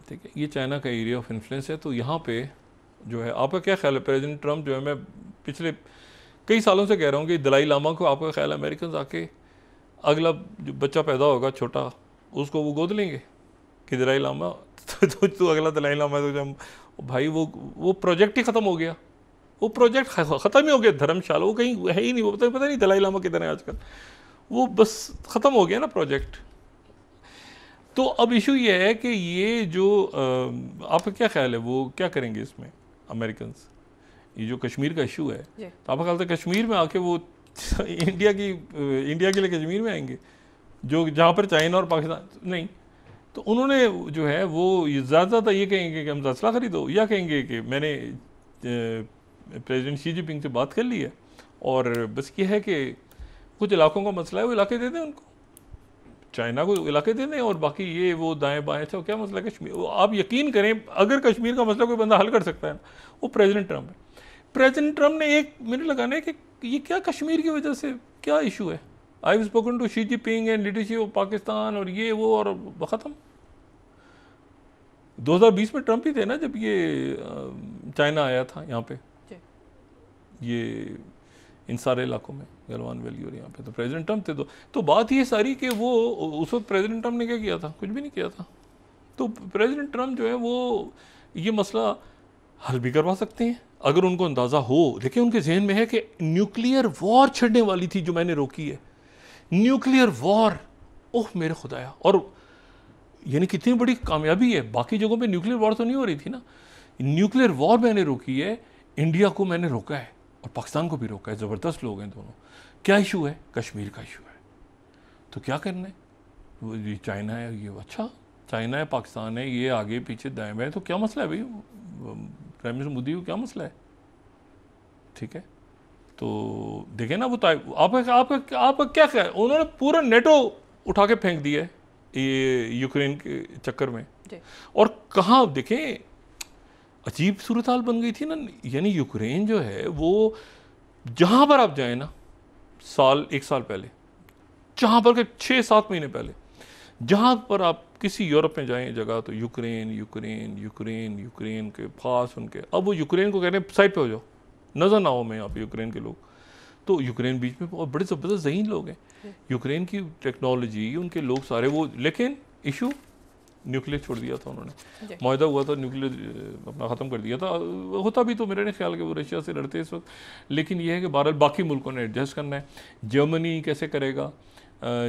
Speaker 2: ठीक है, ये चाइना का एरिया ऑफ इन्फ्लुएंस है। तो यहाँ पे जो है आपका क्या ख्याल है? प्रेसिडेंट ट्रम्प जो है, मैं पिछले कई सालों से कह रहा हूँ कि दलाई लामा को, आपका ख्याल है अमेरिकन आके अगला जो बच्चा पैदा होगा छोटा उसको वो गोद लेंगे कि दलाई लामा तो अगला दलाई लामा, तो जब भाई वो प्रोजेक्ट ही ख़त्म हो गया, वो प्रोजेक्ट ख़त्म ही हो गया, धर्मशाला वो कहीं है ही नहीं, वो पता नहीं दलाई लामा किधर है आजकल, वो बस ख़त्म हो गया ना प्रोजेक्ट। तो अब इशू ये है कि ये जो आपका क्या ख्याल है वो क्या करेंगे इसमें अमेरिकन्स, ये जो कश्मीर का इशू है, तो आपका ख्याल था कश्मीर में आके वो इंडिया के लिए कश्मीर में आएंगे, जो जहाँ पर चाइना और पाकिस्तान नहीं, तो उन्होंने जो है वो ज़्यादा ये कहेंगे कि हम असला खरीदो, या कहेंगे कि मैंने प्रेसिडेंट शी जिनपिंग से बात कर ली है और बस ये है कि कुछ इलाकों का मसला है वो इलाके दे दें उनको, चाइना को इलाके दे दें, और बाकी ये वो दाएं बाएं, अच्छा क्या मसला है कश्मीर। आप यकीन करें अगर कश्मीर का मसला कोई बंदा हल कर सकता है वो प्रेसिडेंट ट्रम्प है। प्रेसिडेंट ट्रम्प ने 1 मिनट लगाने कि ये क्या कश्मीर की वजह से क्या इशू है, I have spoken to Xi Jinping and leadership of Pakistan और ये वो, और ख़त्म। 2020 में ट्रम्प ही थे ना जब ये चाइना आया था यहाँ पे, ये इन सारे इलाकों में, गलवान वैली और यहाँ पे, तो प्रेसिडेंट ट्रम्प थे। तो बात ये सारी कि वो उस वक्त प्रेसिडेंट ट्रम्प ने क्या किया था, कुछ भी नहीं किया था। तो प्रेसिडेंट ट्रम्प जो है वो ये मसला हल भी करवा सकते हैं अगर उनको अंदाज़ा हो। देखिए उनके जहन में है कि न्यूक्लियर वॉर छिड़ने वाली थी जो मैंने रोकी है, न्यूक्लियर वॉर, ओह मेरे खुदाया, और यानी कितनी बड़ी कामयाबी है। बाकी जगहों पे न्यूक्लियर वॉर तो नहीं हो रही थी ना, न्यूक्लियर वॉर मैंने रोकी है, इंडिया को मैंने रोका है। और पाकिस्तान को भी रोका है, ज़बरदस्त लोग हैं दोनों। क्या इशू है? कश्मीर का इशू है। तो क्या करना है? वो ये चाइना है, ये अच्छा चाइना है, पाकिस्तान है, ये आगे पीछे दाएं बाएं, तो क्या मसला है भाई? प्राइम मिनिस्टर मोदी को क्या मसला है? ठीक है, तो देखें ना, वो आपका क्या है? उन्होंने पूरा नेटो उठा के फेंक दिया है ये यूक्रेन के चक्कर में। और कहाँ देखें, अजीब सूरत हाल बन गई थी ना। यानी यूक्रेन जो है वो जहाँ पर आप जाएं ना, एक साल पहले, जहाँ पर 6-7 महीने पहले, जहाँ पर आप किसी यूरोप में जाएं जगह, तो यूक्रेन यूक्रेन यूक्रेन यूक्रेन के पास उनके, अब वो यूक्रेन को कह रहे हैं साइड पे हो जाओ, नज़र ना हो मैं यहाँ पे यूक्रेन के लोग। तो यूक्रेन बीच में और बड़े ज़बरदस्त ज़हीन लोग हैं, यूक्रेन की टेक्नोलॉजी, उनके लोग सारे वो, लेकिन इशू न्यूक्लियर छोड़ दिया था उन्होंने, मुआहदा हुआ था, न्यूक्लियर अपना ख़त्म कर दिया था। होता भी तो मेरे नहीं ख्याल कि वो रशिया से लड़ते इस वक्त, लेकिन यह है कि बहरहाल बाकी मुल्कों ने एडजस्ट करना है। जर्मनी कैसे करेगा?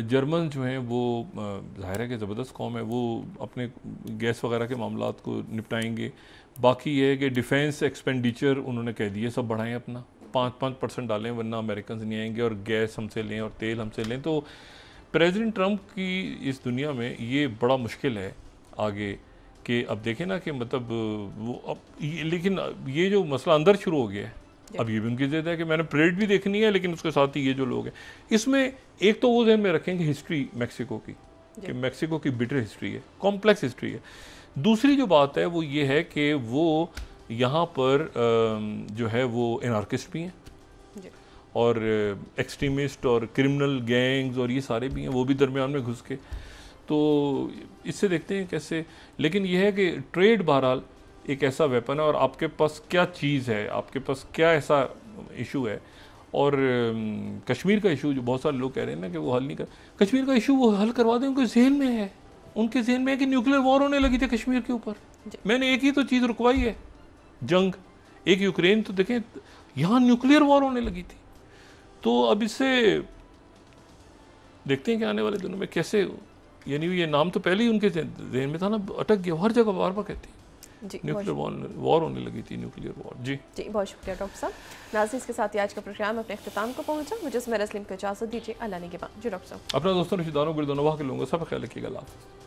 Speaker 2: जर्मन जो हैं वो ज़ाहिर है कि ज़बरदस्त कौम है, वो अपने गैस वगैरह के मामलात को निपटाएंगे। बाकी ये है कि डिफेंस एक्सपेंडिचर उन्होंने कह दिए सब बढ़ाएं, अपना 5% डालें, वरना अमेरिकन नहीं आएंगे, और गैस हमसे लें और तेल हमसे लें। तो प्रेसिडेंट ट्रंप की इस दुनिया में ये बड़ा मुश्किल है आगे, कि अब देखें ना कि मतलब वो अब लेकिन ये जो मसला अंदर शुरू हो गया है, अब ये भी उनकी ज़िद है कि मैंने परेड भी देखनी है, लेकिन उसके साथ ही ये जो लोग हैं, इसमें एक तो वो ज़हन में रखेंगे हिस्ट्री मैक्सिको की, कि मैक्सिको की बिटर हिस्ट्री है, कॉम्प्लेक्स हिस्ट्री है। दूसरी जो बात है वो ये है कि वो यहाँ पर जो है वो एनार्किस्ट भी हैं, और एक्सट्रीमिस्ट और क्रिमिनल गैंग्स और ये सारे भी हैं, वो भी दरमियान में घुस के। तो इससे देखते हैं कैसे। लेकिन यह है कि ट्रेड बहरहाल एक ऐसा वेपन है, और आपके पास क्या चीज़ है, आपके पास क्या ऐसा इशू है। और कश्मीर का इशू जो बहुत सारे लोग कह रहे हैं ना कि वो हल नहीं कर, कश्मीर का इशू वो हल करवा दें, उनके जहन में है, उनके जहन में है कि न्यूक्लियर वॉर होने लगी थी कश्मीर के ऊपर। मैंने एक ही तो चीज़ रुकवाई है, जंग, एक यूक्रेन। तो देखें यहाँ न्यूक्लियर वॉर होने लगी थी। तो अब इससे देखते हैं कि आने वाले दिनों में कैसे, यानी ये नाम तो पहले ही उनके जहन में था ना, अटक गया, हर जगह बार बार कहती है न्यूक्लियर वॉर होने लगी थी, न्यूक्लियर वॉर। जी
Speaker 1: बहुत शुक्रिया डॉक्टर साहब। नाज़रीन, इसके साथ ही आज का प्रोग्राम अपने इख्तिताम को पहुंचा। मुझे सुमेरा सलीम को इजाज़त दीजिए। अल्लाह ने के बाद जी डॉक्टर साहब,
Speaker 2: अपना दोस्तों, रिश्तेदारों, गिरदोनवाह के लोगों का सब ख्याल रखिएगा। अल्लाह हाफ़िज़।